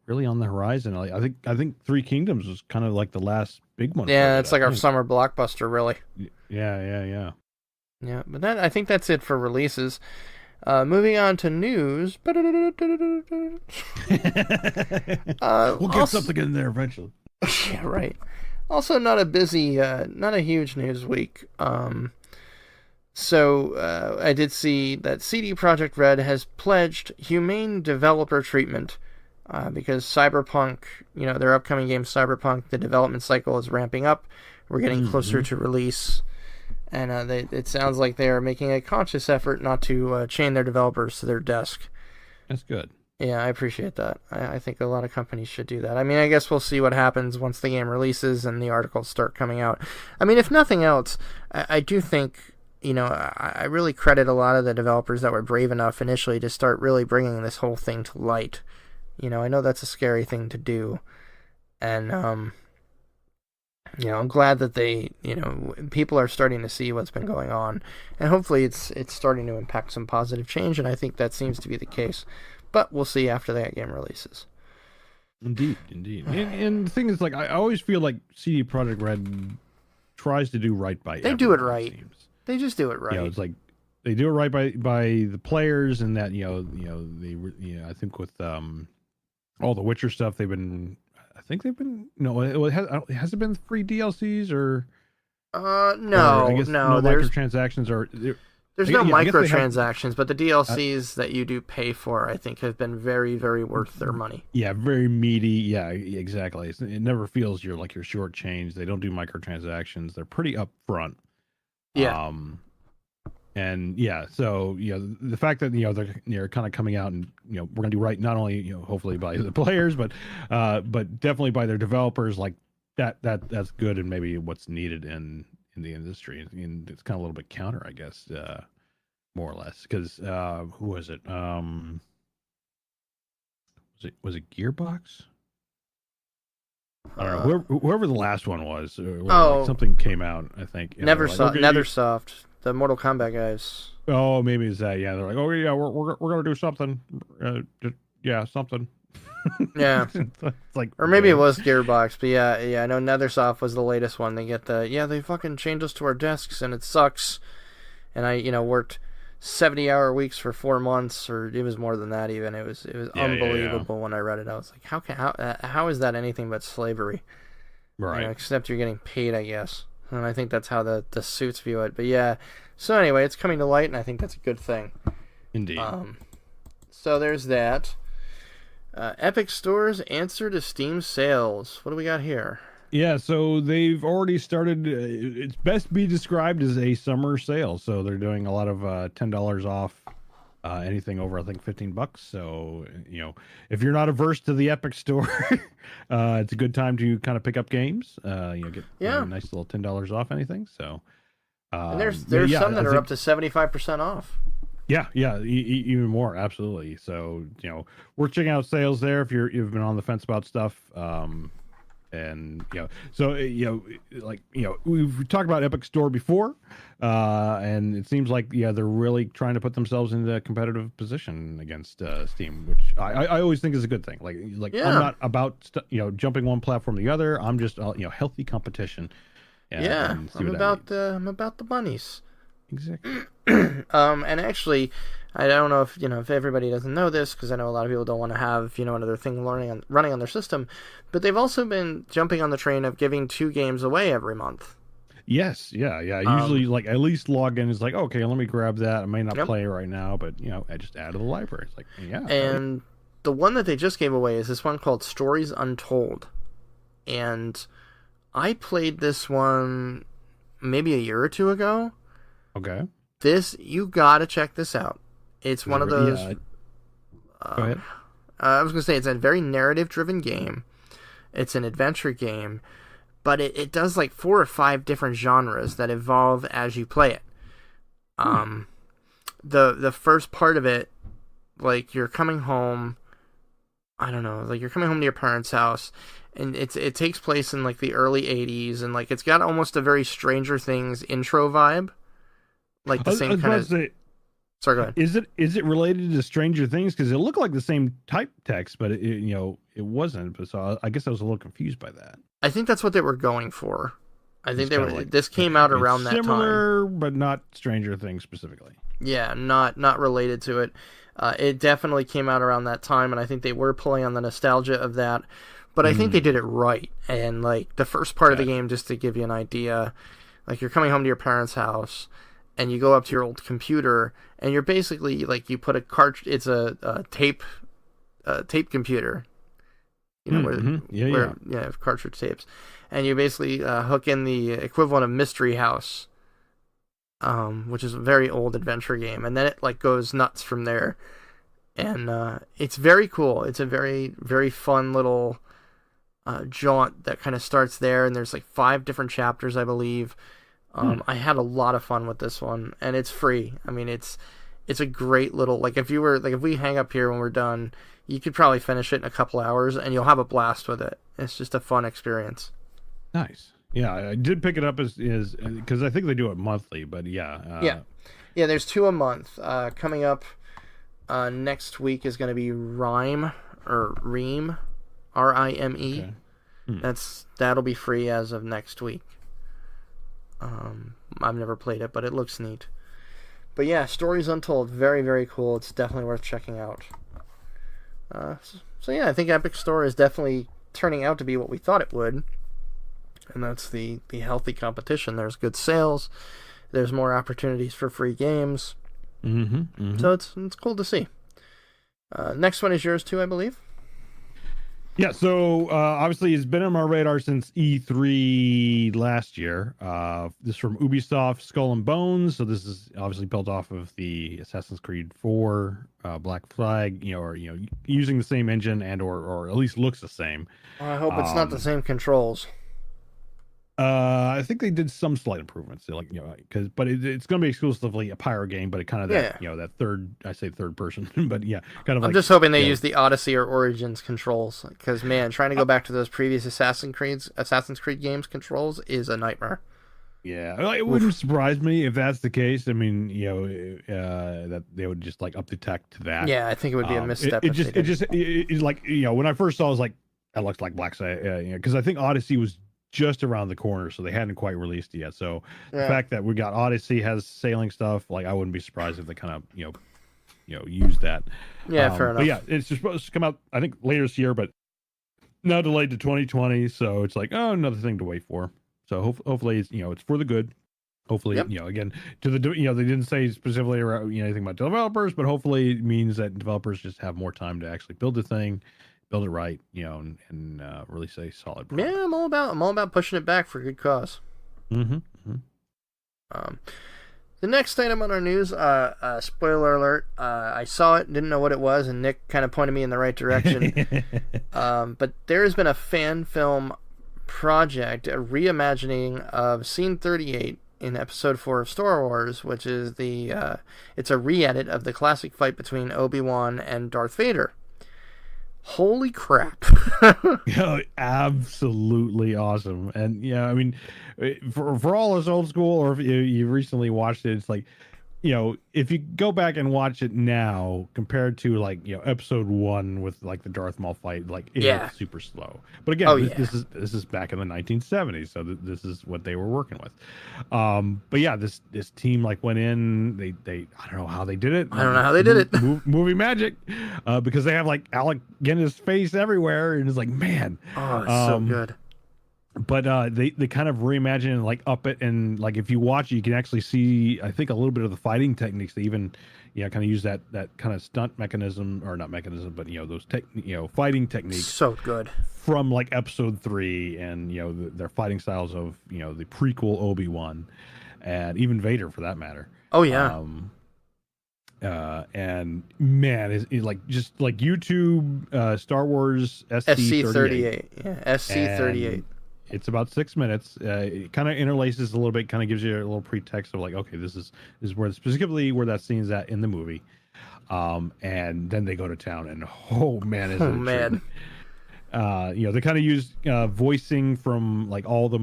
really on the horizon. I think Three Kingdoms was kind of like the last big one. Yeah, it's like our summer blockbuster, really. Yeah. Yeah, but I think that's it for releases. Moving on to news. We'll get something in there eventually. Yeah, right. Also, not a huge news week. So I did see that CD Projekt Red has pledged humane developer treatment because Cyberpunk, their upcoming game Cyberpunk, the development cycle is ramping up. We're getting closer to release, and it sounds like they are making a conscious effort not to chain their developers to their desk. That's good. Yeah, I appreciate that. I think a lot of companies should do that. I mean, I guess we'll see what happens once the game releases and the articles start coming out. I mean, if nothing else, I do think, I really credit a lot of the developers that were brave enough initially to start really bringing this whole thing to light. I know that's a scary thing to do. And, I'm glad that they, people are starting to see what's been going on. And hopefully it's starting to impact some positive change, and I think that seems to be the case. But we'll see after that game releases. Indeed. And the thing is, I always feel like CD Projekt Red tries to do right by everyone. They do it right. They just do it right. It's like they do it right by the players, and that I think with all the Witcher stuff, it has it been free DLCs or no, I guess no microtransactions or there's no microtransactions, but the DLCs that you do pay for, I think, have been very, very worth their money. Yeah, very meaty. Yeah, exactly. It never feels you're shortchanged. They don't do microtransactions. They're pretty upfront. Yeah. And yeah, so the fact that they're kind of coming out and we're gonna do right, not only hopefully by the players, but definitely by their developers, like that's good and maybe what's needed in the industry, and it's kind of a little bit counter, I guess, more or less, because who was it? Was it Gearbox? I don't know. Whoever the last one was. Something came out, I think. Nethersoft, the Mortal Kombat guys. Oh, maybe it's that. Yeah, they're like, oh yeah, we're gonna do something. Something. Yeah. It's like, or maybe it was Gearbox, but yeah. I know Nethersoft was the latest one. They get they fucking chained us to our desks and it sucks. And I worked 70-hour weeks for 4 months, or it was more than that even. It was unbelievable when I read it. I was like, how is that anything but slavery? Right. Except you're getting paid, I guess. And I think that's how the suits view it. But yeah. So anyway, it's coming to light, and I think that's a good thing. Indeed. So there's that. Epic Store's answer to Steam sales. What do we got here? Yeah, so they've already started. It's best be described as a summer sale. So they're doing a lot of $10 off anything over, I think, $15. So if you're not averse to the Epic Store, it's a good time to kind of pick up games. Get a nice little $10 off anything. So and there's some that are up to 75% off. Yeah, even more, absolutely. So we're checking out sales there if you've been on the fence about stuff. And we've talked about Epic Store before, and it seems like they're really trying to put themselves into a competitive position against Steam, which I always think is a good thing. I'm not about jumping one platform to the other. I'm just healthy competition. I'm about the bunnies. Exactly. And actually, I don't know if everybody doesn't know this, because I know a lot of people don't want to have another thing running on their system, but they've also been jumping on the train of giving 2 games away every month. Yes, yeah. Usually, like, at least log in is like, okay, let me grab that. I may not Yep. play it right now, but I just add to the library. It's like, yeah. And the one that they just gave away is this one called Stories Untold, and I played this one maybe a year or 2 ago. Okay. You gotta check this out. It's one of those. Yeah. Go ahead. I was gonna say it's a very narrative-driven game. It's an adventure game, but it does like 4 or 5 different genres that evolve as you play it. The first part of it, like, you're coming home. I don't know, like, you're coming home to your parents' house, and it takes place in like the early '80s, and like it's got almost a very Stranger Things intro vibe, like the same kind of. Sorry, go ahead. Is it related to Stranger Things? Because it looked like the same type text, but it wasn't. But so I guess I was a little confused by that. I think that's what they were going for. I think they were. Like, this came out around that time. Similar, but not Stranger Things specifically. Yeah, not related to it. It definitely came out around that time, and I think they were pulling on the nostalgia of that. But I think they did it right. And like the first part of the game, just to give you an idea, like you're coming home to your parents' house, and you go up to your old computer, and you're basically like you put a cartridge. It's a tape computer. Cartridge tapes, and you basically hook in the equivalent of Mystery House, which is a very old adventure game, and then it like goes nuts from there, and it's very cool. It's a very, very fun little jaunt that kind of starts there, and there's like 5 different chapters, I believe. I had a lot of fun with this one, and it's free. I mean, it's a great little, like, if we hang up here when we're done, you could probably finish it in a couple hours, and you'll have a blast with it. It's just a fun experience. Nice. Yeah, I did pick it up as because I think they do it monthly, but yeah. There's 2 a month. Coming up next week is going to be Rime, Rime, Okay. That'll be free as of next week. I've never played it, but it looks neat. But yeah, Stories Untold, very, very cool. It's definitely worth checking out. So yeah, I think Epic Store is definitely turning out to be what we thought it would, and that's the healthy competition. There's good sales. There's more opportunities for free games. So it's cool to see. Next one is yours too, I believe. Yeah, so obviously it's been on my radar since E3 last year. This is from Ubisoft, Skull and Bones. So this is obviously built off of the Assassin's Creed 4 Black Flag, using the same engine and or at least looks the same. I hope it's not the same controls. I think they did some slight improvements, but it's going to be exclusively a pyro game, but it kind of that third person, but yeah, kind of. I'm just hoping they use the Odyssey or Origins controls, because man, trying to go back to those previous Assassin's Creed games controls is a nightmare. Yeah, it wouldn't surprise me if that's the case. I mean, that they would just like up the tech to that. Yeah, I think it would be a misstep. It's like when I first saw, it was like, it looks like Black Side, because I think Odyssey was just around the corner, so they hadn't quite released it yet. So the fact that we got Odyssey has sailing stuff, like I wouldn't be surprised if they kind of use that. Yeah, fair enough. But yeah, it's just supposed to come out, I think, later this year, but now delayed to 2020. So it's like, another thing to wait for. So hopefully it's it's for the good. Hopefully, again, to the they didn't say specifically anything about developers, but hopefully it means that developers just have more time to actually build the thing. Build it right, and release a solid product. Yeah, I'm all about pushing it back for good cause. The next item on our news, spoiler alert, I saw it, didn't know what it was, and Nick kind of pointed me in the right direction. But there has been a fan film project, a reimagining of Scene 38 in Episode 4 of Star Wars, which is it's a re-edit of the classic fight between Obi-Wan and Darth Vader. Holy crap. Absolutely awesome. And I mean, for all us old school, or if you recently watched it, it's like if you go back and watch it now compared to like, episode 1 with like the Darth Maul fight, like it Yeah. is super slow. But again, Oh, this is back in the 1970s, so this is what they were working with. But yeah, this team like went in, they I don't know how they did it. I don't know how they did it. Movie magic, because they have like Alec Guinness face everywhere, and it's like, man, Oh, it's so good. but they kind of reimagine and like up it, and like if you watch it, you can actually see, I think, a little bit of the fighting techniques. They even kind of use that kind of stunt mechanism, or not mechanism, but those fighting techniques So good. from like episode 3, and their fighting styles of the prequel Obi-Wan, and even Vader for that matter. Oh yeah. And man, is like just like YouTube Star Wars SC38. Yeah, SC38. It's about 6 minutes. It kind of interlaces a little bit, kind of gives you a little pretext of like, okay, this is where specifically where that scene's at in the movie. And then they go to town, and oh man, is it man. they kind of use voicing from like all the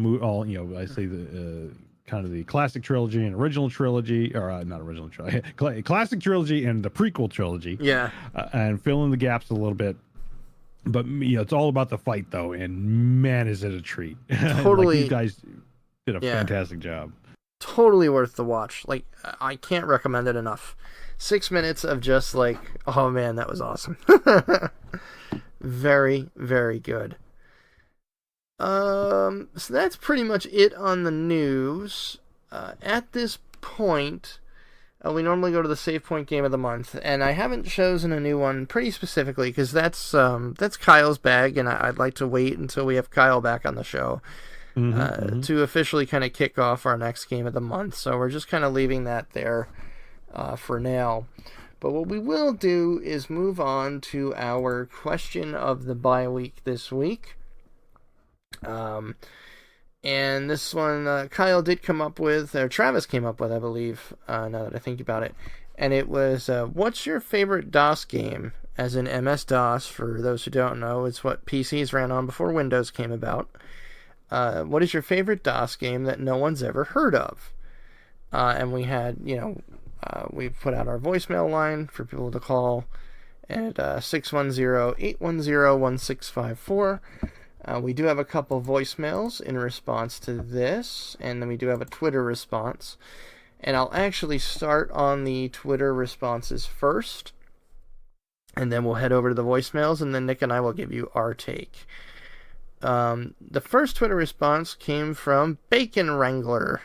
I say the kind of the classic trilogy and original trilogy, or not original trilogy, classic trilogy and the prequel trilogy. Yeah. And fill in the gaps a little bit. But it's all about the fight, though, and man, is it a treat! Totally, like, these guys did a fantastic job. Totally worth the watch. Like, I can't recommend it enough. 6 minutes of just like, oh man, that was awesome. Very, very good. So that's pretty much it on the news. At this point, we normally go to the Save Point Game of the Month, and I haven't chosen a new one pretty specifically because that's Kyle's bag, and I'd like to wait until we have Kyle back on the show to officially kind of kick off our next Game of the Month. So we're just kind of leaving that there for now. But what we will do is move on to our question of the bye week this week. And this one, Kyle did come up with, or Travis came up with, I believe, now that I think about it. And it was, what's your favorite DOS game? As in MS-DOS, for those who don't know, it's what PCs ran on before Windows came about. What is your favorite DOS game that no one's ever heard of? And we had, we put out our voicemail line for people to call at 610-810-1654. We do have a couple voicemails in response to this, and then we do have a Twitter response. And I'll actually start on the Twitter responses first, and then we'll head over to the voicemails, and then Nick and I will give you our take. The first Twitter response came from Bacon Wrangler,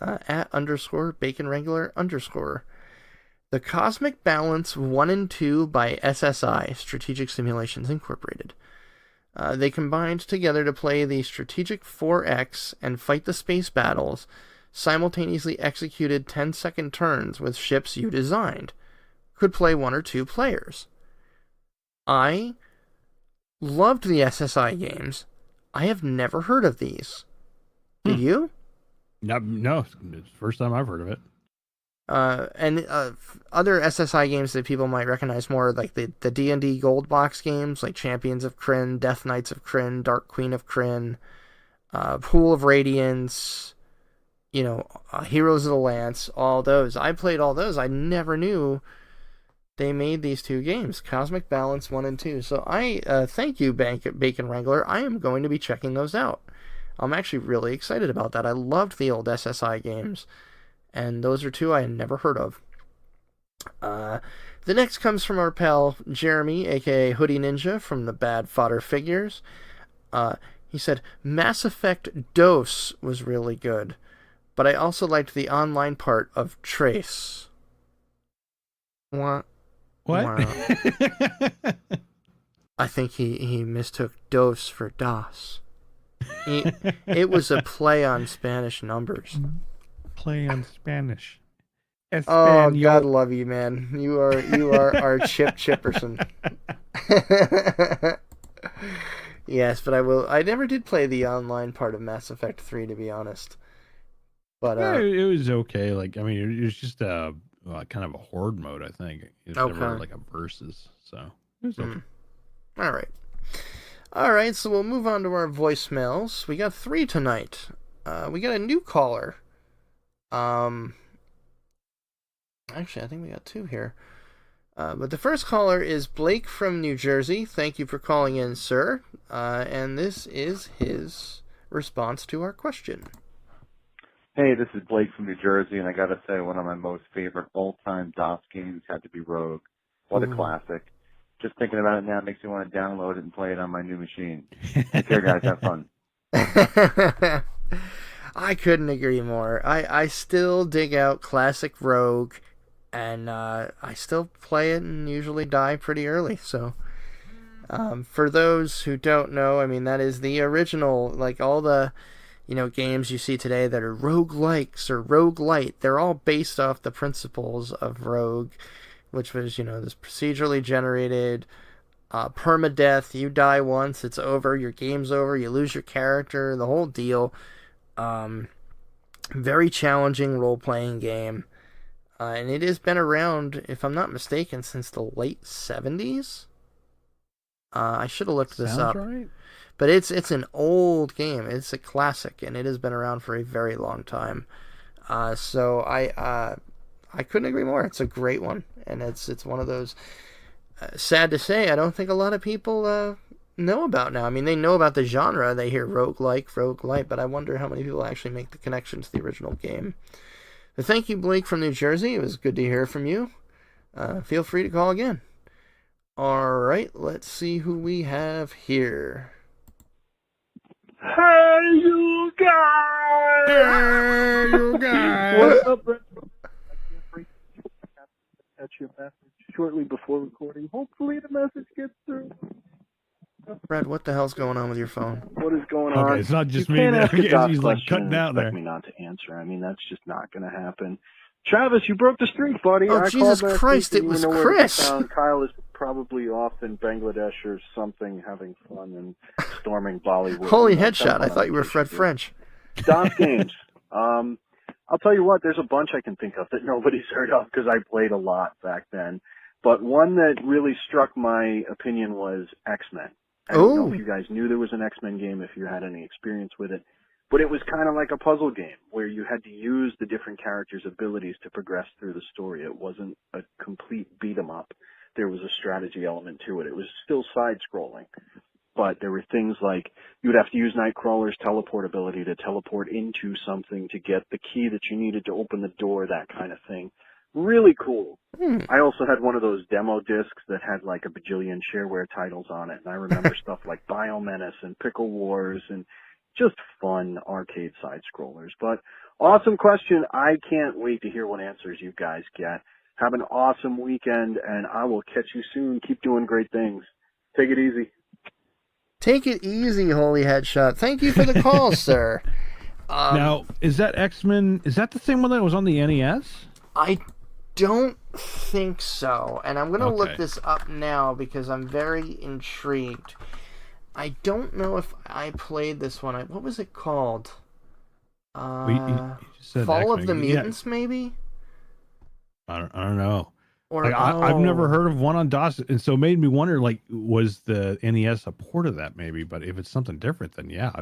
at _Bacon Wrangler _ The Cosmic Balance 1 and 2 by SSI, Strategic Simulations Incorporated. They combined together to play the Strategic 4X and fight the space battles, simultaneously executed 10-second turns with ships you designed. Could play 1 or 2 players. I loved the SSI games. I have never heard of these. Did you? No, it's the first time I've heard of it. And other SSI games that people might recognize more, like the D&D Gold Box games, like Champions of Krynn, Death Knights of Krynn, Dark Queen of Krynn, Pool of Radiance, Heroes of the Lance, all those. I played all those. I never knew they made these 2 games, Cosmic Balance 1 and 2. So I thank you, Bacon Wrangler. I am going to be checking those out. I'm actually really excited about that. I loved the old SSI games. And those are 2 I had never heard of. The next comes from our pal Jeremy, aka Hoodie Ninja from the Bad Fodder Figures. He said, Mass Effect DOS was really good, but I also liked the online part of Trace. What? What? I think he mistook DOS for DOS. It was a play on Spanish numbers. Play on Spanish. Oh, God love you, man. You are our Chip Chipperson. Yes, but I never did play the online part of Mass Effect 3, to be honest. But it was okay. Like, I mean, it was just kind of a horde mode, I think. It's never like a versus, so it was okay. All right, so we'll move on to our voicemails. We got 3 tonight. We got a new caller. Actually, I think we got two here. But the first caller is Blake from New Jersey. Thank you for calling in, sir. And this is his response to our question. Hey, this is Blake from New Jersey, and I gotta say, one of my most favorite all-time DOS games had to be Rogue. What a classic. Just thinking about it now makes me want to download it and play it on my new machine. Take care, guys. Have fun. I couldn't agree more. I still dig out classic Rogue, and I still play it and usually die pretty early. So, for those who don't know, I mean, that is the original, like all the, games you see today that are roguelikes or roguelite. They're all based off the principles of Rogue, which was, this procedurally generated permadeath. You die once, it's over, your game's over, you lose your character, the whole deal. Very challenging role-playing game. And it has been around, if I'm not mistaken, since the late 70s. I should have looked this up. Right. But it's an old game. It's a classic, and it has been around for a very long time. So I couldn't agree more. It's a great one, and it's one of those. Sad to say, I don't think a lot of people know about now. I mean, they know about the genre. They hear roguelite, but I wonder how many people actually make the connection to the original game. So thank you, Blake from New Jersey. It was good to hear from you. Feel free to call again. All right, let's see who we have here. Hey, you guys! Hey, you guys! What's up, Brett? I can't break catch your message shortly before recording. Hopefully the message gets through. Brad, what the hell's going on with your phone? What is going on? Okay, it's not just you me. Can't ask a DOS he's like cutting question out and there. expect me not to answer. I mean, that's just not going to happen. Travis, you broke the streak, buddy. Oh, Jesus Christ, it was Chris. Kyle is probably off in Bangladesh or something, having fun and storming Bollywood. Holy headshot! I thought you were Fred French. DOS games. I'll tell you what, there's a bunch I can think of that nobody's heard of because I played a lot back then. But one that really struck my opinion was X-Men. I don't know if you guys knew there was an X-Men game, if you had any experience with it. But it was kind of like a puzzle game where you had to use the different characters' abilities to progress through the story. It wasn't a complete beat-em-up. There was a strategy element to it. It was still side-scrolling. But there were things like you would have to use Nightcrawler's teleport ability to teleport into something to get the key that you needed to open the door, that kind of thing. Really cool. I also had one of those demo discs that had like a bajillion shareware titles on it. And I remember stuff like Biomenace and Pickle Wars and just fun arcade side-scrollers. But awesome question. I can't wait to hear what answers you guys get. Have an awesome weekend, and I will catch you soon. Keep doing great things. Take it easy. Take it easy, holy headshot. Thank you for the call, sir. Now, is that X-Men, is that the same one that was on the NES? I don't think so. And I'm going to look this up now because I'm very intrigued. I don't know if I played this one. What was it called? You said Fall X-Men. of the Mutants, maybe? I don't know. Or like, I've never heard of one on DOS, and so it made me wonder, like, was the NES a port of that maybe? But if it's something different, then yeah,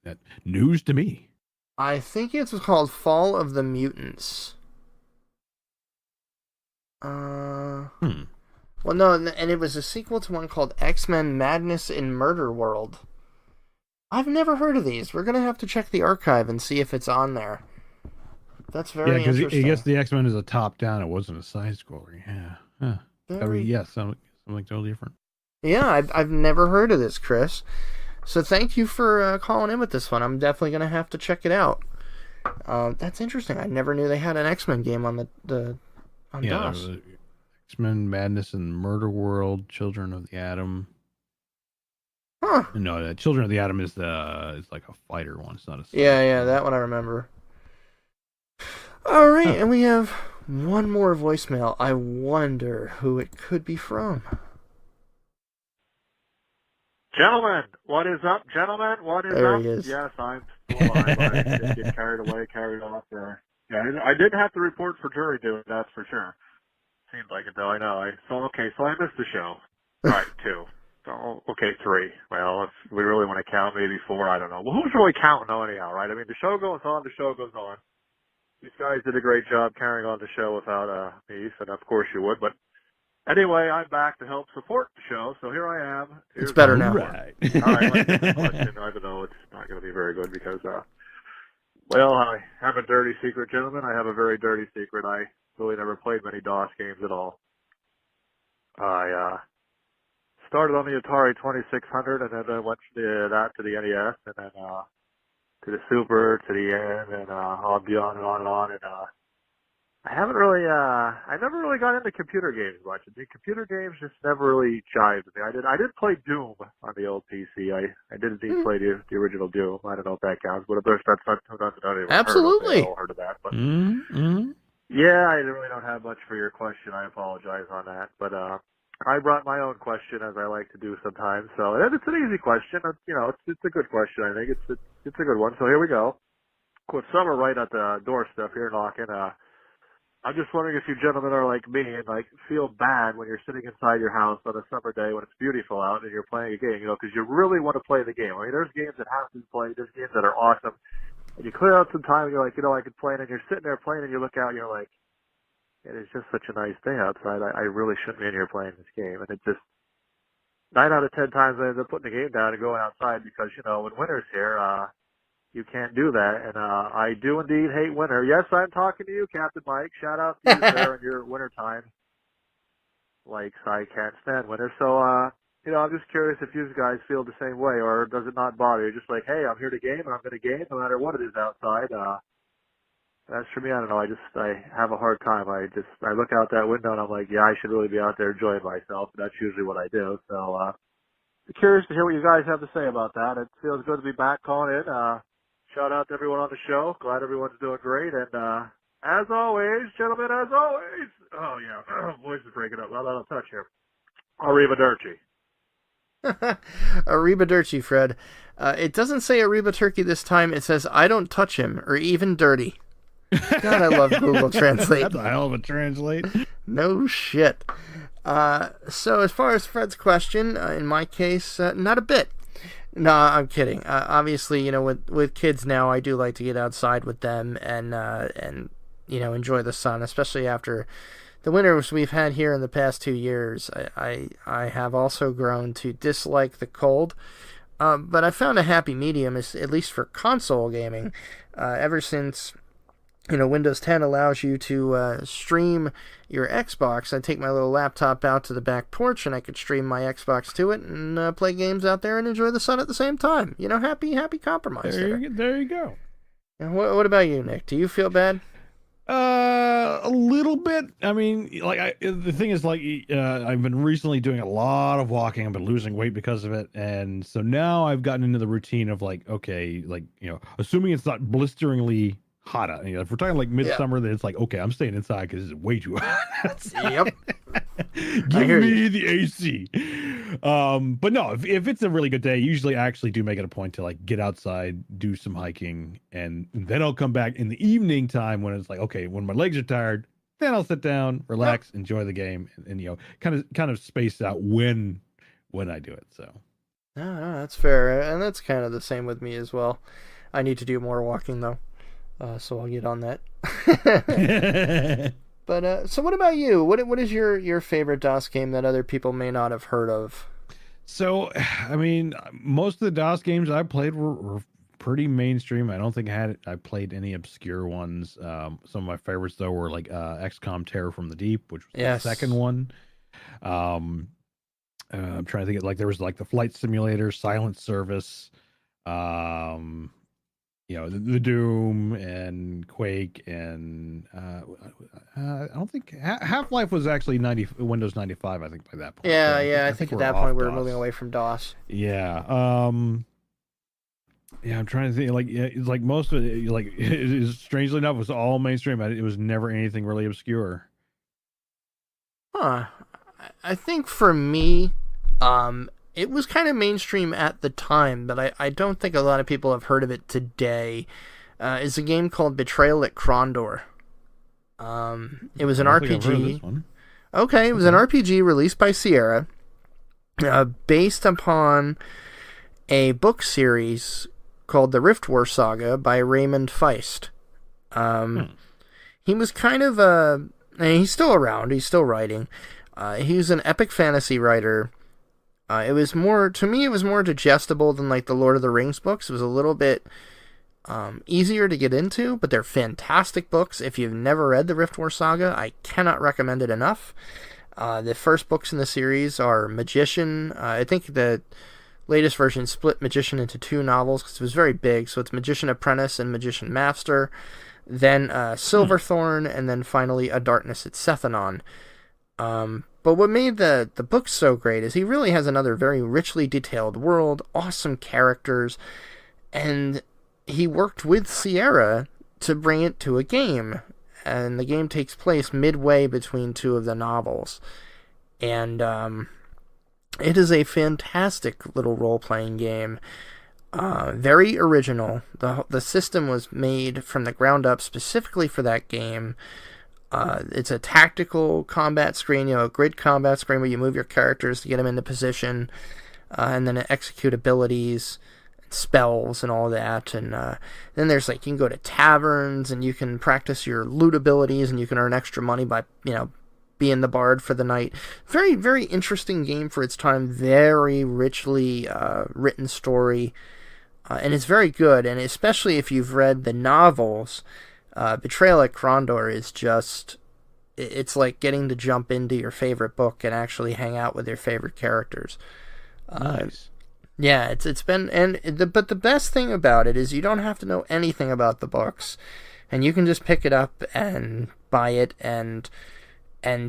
that news to me. I think it's called Fall of the Mutants. Well, no, and it was a sequel to one called X-Men Madness in Murder World. I've never heard of these. We're going to have to check the archive and see if it's on there. That's very interesting. Yeah, because I guess the X-Men is a top-down. It wasn't a side-scroller. Yeah. Something totally different. Yeah, I've never heard of this, Chris. So thank you for calling in with this one. I'm definitely going to have to check it out. That's interesting. I never knew they had an X-Men game on on DOS. X-Men Madness and Murder World, Children of the Atom. Huh. No, Children of the Atom is like a fighter one. It's not a... Yeah, that one I remember. All right, and we have one more voicemail. I wonder who it could be from. Gentlemen, what is up, gentlemen? What is there up? He is. Yes, I'm still alive. I did get carried away, carried off there. Yeah, I did have to report for jury duty, that's for sure. Seemed like it, though, I know. So I missed the show. Right, 2. So, okay, 3. Well, if we really want to count, maybe 4, I don't know. Well, who's really counting anyhow, right? I mean, the show goes on, these guys did a great job carrying on the show without me, and of course you would. But anyway, I'm back to help support the show, so here I am. It's better now. Right. All right, let's get the question, even though it's not going to be very good because, well, I have a dirty secret, gentlemen. I have a very dirty secret. I really never played many DOS games at all. I started on the Atari 2600, and then I went from that to the NES, and then to the Super, to the N, and on beyond and on. And I haven't really, I never really got into computer games much. The computer games just never really jived with me. I did play Doom on the old PC. I did indeed play the original Doom. I don't know if that counts, but that's absolutely. Heard of that. But Mm-hmm. yeah, I really don't have much for your question. I apologize on that. But I brought my own question, as I like to do sometimes. So it's an easy question. It's a good question. I think it's a good one. So here we go. With summer right at the doorstep here knocking, I'm just wondering if you gentlemen are like me and like feel bad when you're sitting inside your house on a summer day when it's beautiful out and you're playing a game, because you really want to play the game. I mean, there's games that have to be played. There's games that are awesome. And you clear out some time and you're like, I could play it, and you're sitting there playing and you look out and you're like, it is just such a nice day outside. I really shouldn't be in here playing this game. And it just, 9 out of 10 times I end up putting the game down and going outside because, when winter's here, you can't do that. And I do indeed hate winter. Yes, I'm talking to you, Captain Mike. Shout out to you there in your winter time. Like, I can't stand winter. So, I'm just curious if you guys feel the same way, or does it not bother you? Just like, hey, I'm here to game, and I'm going to game no matter what it is outside. As for me, I don't know. I have a hard time. I look out that window and I'm like, yeah, I should really be out there enjoying myself. And that's usually what I do. So, I'm curious to hear what you guys have to say about that. It feels good to be back calling in. Shout out to everyone on the show. Glad everyone's doing great. And, as always, gentlemen, as always. Oh yeah, voice is breaking up. Well, I'll touch here. Arrivederci. Arrivederci, Fred. It doesn't say Arrivederci this time. It says, I don't touch him, or even dirty. God, I love Google Translate. That's a hell of a translate. No shit. So as far as Fred's question, in my case, not a bit. No, I'm kidding. Obviously, with kids now, I do like to get outside with them and enjoy the sun, especially after the winters we've had here in the past 2 years. I have also grown to dislike the cold, but I found a happy medium, at least for console gaming, ever since Windows 10 allows you to stream your Xbox. I take my little laptop out to the back porch and I could stream my Xbox to it and play games out there and enjoy the sun at the same time. Happy compromise there. There you go. And what about you, Nick? Do you feel bad? A little bit. I mean, the thing is, I've been recently doing a lot of walking. I've been losing weight because of it, and so now I've gotten into the routine of assuming it's not blisteringly hot out. If we're talking like midsummer, then it's like, okay, I'm staying inside because it's way too hot. Yep. Give me the AC. But no, if it's a really good day, usually I actually do make it a point to like get outside, do some hiking, and then I'll come back in the evening time when it's like, okay, when my legs are tired, then I'll sit down, relax, enjoy the game, and kind of space out when I do it. So no, that's fair, and that's kind of the same with me as well. I need to do more walking though. So I'll get on that. But so what about you? What is your favorite DOS game that other people may not have heard of? So, I mean, most of the DOS games I played were pretty mainstream. I don't think I played any obscure ones. Some of my favorites though were like XCOM Terror from the Deep, which was the second one. I'm trying to think of there was like the Flight Simulator, Silent Service, the Doom and Quake, and I don't think Half-Life was actually Windows 95. I think by that point. Yeah. I think at that point we were moving away from DOS. Yeah. I'm trying to think. It's like most of it. Strangely enough, it was all mainstream. It was never anything really obscure. Huh. I think for me, it was kind of mainstream at the time, but I don't think a lot of people have heard of it today. It's a game called Betrayal at Krondor. It was an RPG. Okay, it was an RPG released by Sierra, based upon a book series called The Rift War Saga by Raymond Feist. He was kind of and he's still around. He's still writing. He was an epic fantasy writer. It was more digestible than like the Lord of the Rings books. It was a little bit easier to get into, but they're fantastic books. If you've never read the Rift War Saga, I cannot recommend it enough. The first books in the series are Magician. I think the latest version split Magician into 2 novels because it was very big. So it's Magician Apprentice and Magician Master. Then Silverthorn, and then finally A Darkness at Sethanon. But what made the book so great is he really has another very richly detailed world, awesome characters, and he worked with Sierra to bring it to a game. And the game takes place midway between 2 of the novels. And it is a fantastic little role-playing game. Very original. The system was made from the ground up specifically for that game. It's a tactical combat screen, a grid combat screen where you move your characters to get them into position, and then execute abilities, spells, and all that. And then there's you can go to taverns, and you can practice your loot abilities, and you can earn extra money by, being the bard for the night. Very, very interesting game for its time. Very richly written story. And it's very good, and especially if you've read the novels, Betrayal at Krondor is just, it's like getting to jump into your favorite book and actually hang out with your favorite characters. Nice. Yeah, it's been, but the best thing about it is you don't have to know anything about the books, and you can just pick it up and buy it and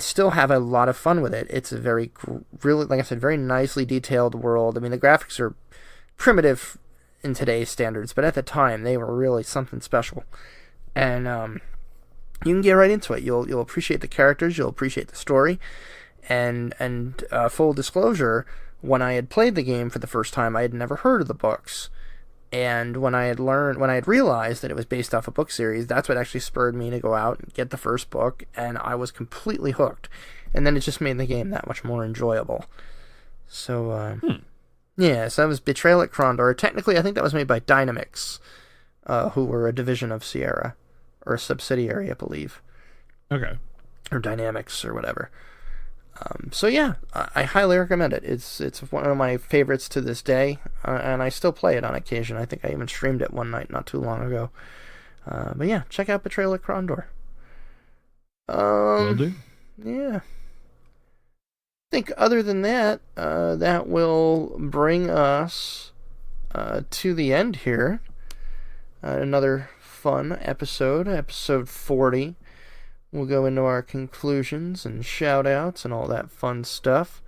still have a lot of fun with it. It's a really, like I said, very nicely detailed world. I mean, the graphics are primitive in today's standards, but at the time they were really something special. And you can get right into it. You'll appreciate the characters, you'll appreciate the story, and full disclosure, when I had played the game for the first time, I had never heard of the books. And when I had realized that it was based off a book series, that's what actually spurred me to go out and get the first book, and I was completely hooked. And then it just made the game that much more enjoyable. So, yeah, so that was Betrayal at Krondor. Technically, I think that was made by Dynamix, who were a division of Sierra, or a subsidiary, I believe. Okay. Or Dynamics, or whatever. So yeah, I highly recommend it. It's one of my favorites to this day, and I still play it on occasion. I think I even streamed it one night not too long ago. But yeah, check out Betrayal at Krondor. Will do. Yeah. I think other than that, that will bring us to the end here. Another fun episode 40. We'll go into our conclusions and shout-outs and all that fun stuff.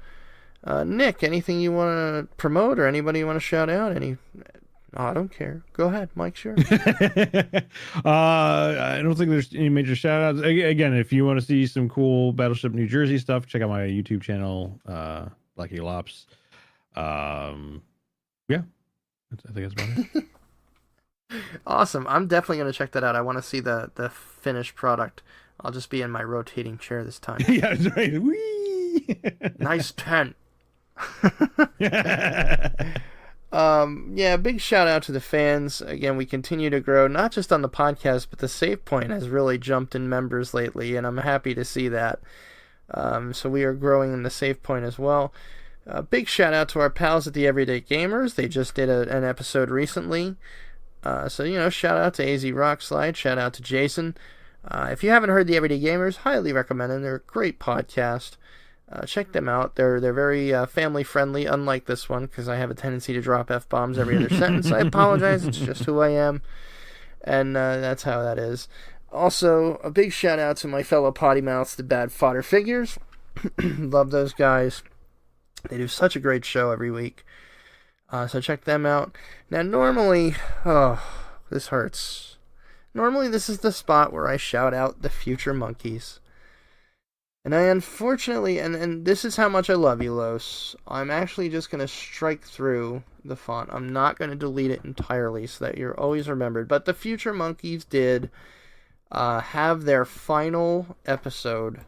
Nick, anything you want to promote or anybody you want to shout out? I don't care. Go ahead. Mike's yours. I don't think there's any major shout-outs. Again, if you want to see some cool Battleship New Jersey stuff, check out my YouTube channel, Lucky Lops. Yeah. I think that's about it. Awesome. I'm definitely going to check that out. I want to see the finished product. I'll just be in my rotating chair this time. Yeah, that's right. Whee! Nice tent. Yeah, big shout out to the fans. Again, we continue to grow, not just on the podcast, but the Save Point has really jumped in members lately, and I'm happy to see that. So we are growing in the Save Point as well. Big shout out to our pals at the Everyday Gamers. They just did an episode recently. So, shout out to AZ Rockslide, shout out to Jason. If you haven't heard the Everyday Gamers, highly recommend them. They're a great podcast. Check them out. They're very family friendly, unlike this one, because I have a tendency to drop F-bombs every other sentence. I apologize. It's just who I am. And that's how that is. Also, a big shout out to my fellow potty mouths, the Bad Fodder Figures. Love those guys. They do such a great show every week. So check them out. Now, normally, this hurts. Normally, this is the spot where I shout out the future monkeys. And I unfortunately, and this is how much I love you, Los, I'm actually just going to strike through the font. I'm not going to delete it entirely so that you're always remembered. But the future monkeys did have their final episode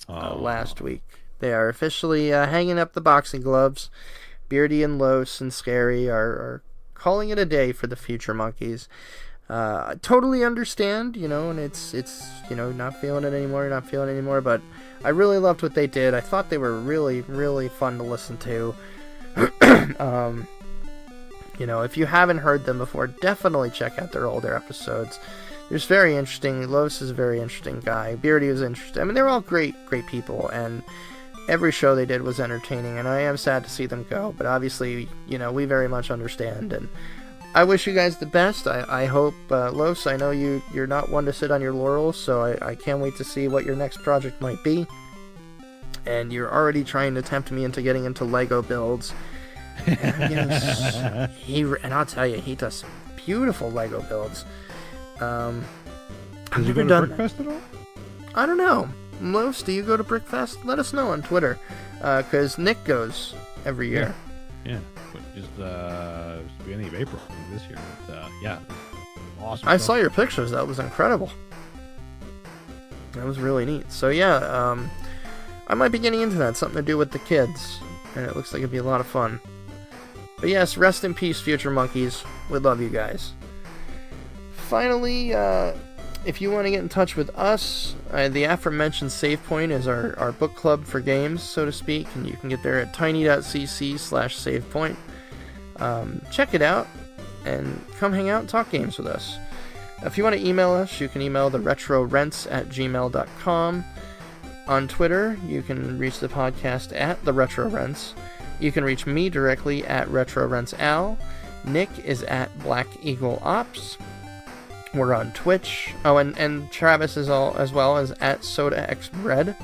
last week. They are officially hanging up the boxing gloves. Beardy and Los and Scari are calling it a day for the future monkeys. Totally understand, and it's not feeling it anymore, but I really loved what they did. I thought they were really, really fun to listen to. If you haven't heard them before, definitely check out their older episodes. There's very interesting. Lois is a very interesting guy. Beardy was interesting. I mean, they're all great people, and every show they did was entertaining, and I am sad to see them go, but obviously, we very much understand, and I wish you guys the best. I hope, Los, I know you're not one to sit on your laurels, so I can't wait to see what your next project might be, and you're already trying to tempt me into getting into Lego builds, and I'll tell you, he does some beautiful Lego builds. Did you go to Brickfest at all? I don't know. Los, do you go to Brickfest? Let us know on Twitter, because Nick goes every year. Yeah, but just beginning of April this year. But, yeah, awesome. I saw your pictures. That was incredible. That was really neat. So yeah, I might be getting into that. Something to do with the kids, and it looks like it'd be a lot of fun. But yes, rest in peace, future monkeys. We love you guys. Finally, if you want to get in touch with us, the aforementioned Save Point is our book club for games, so to speak, and you can get there at tiny.cc/savepoint. Check it out, and come hang out and talk games with us. If you want to email us, you can email theretrorents@gmail.com. On Twitter, you can reach the podcast at theretrorents. You can reach me directly at retrorentsal. Nick is at Black Eagle Ops. We're on Twitch. Oh, and Travis is as well as at SodaXBread.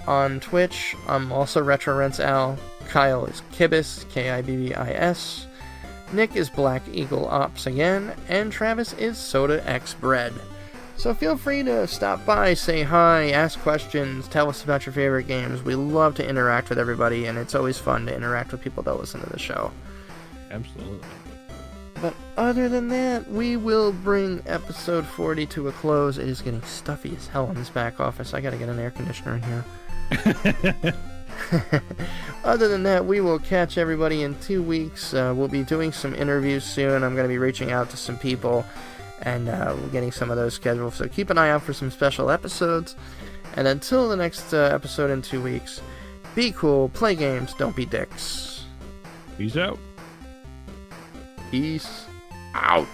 On Twitch, I'm also RetroRentsAl. Kyle is Kibis, Kibbis. Nick is Black Eagle Ops again, and Travis is SodaXBread. So feel free to stop by, say hi, ask questions, tell us about your favorite games. We love to interact with everybody, and it's always fun to interact with people that listen to the show. Absolutely. But other than that, we will bring episode 40 to a close. It is getting stuffy as hell in this back office. I gotta get an air conditioner in here. Other than that, we will catch everybody in 2 weeks. We'll be doing some interviews soon. I'm going to be reaching out to some people, and we're getting some of those scheduled. So keep an eye out for some special episodes. And until the next episode in 2 weeks, be cool, play games, don't be dicks. Peace out. Peace out.